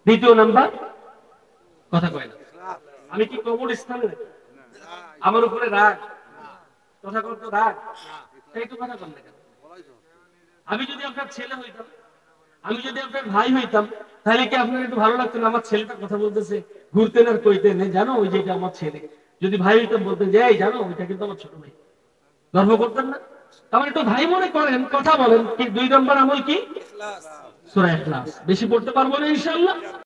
দ্বিতীয় নাম্বার, কথা কয় না, আমি কি কবর স্থানে আমার উপরে রাগ? কথা করতে রাগ? এই তো কথা কর না কেন? আমি যদি আপনার ছেলে হইতাম, আমি যদি আপনার ভাই হইতাম, তাহলে কি আপনার একটু ভালো লাগতো না? আমার ছেলেটা কথা বলতেছে, ঘুরতেন আর কইতেন, জানো ওই যে এটা আমার ছেলে। যদি ভাই হইতাম বলতেন যে, এই জানো ওইটা কিন্তু আমার ছোট ভাই। গর্ব করতেন না? তাহলে একটু ভাই মনে করেন, কথা বলেন। কি 2 নম্বর আমল কি? সূরা ইখলাস। বেশি পড়তে পারবো না ইনশাআল্লাহ?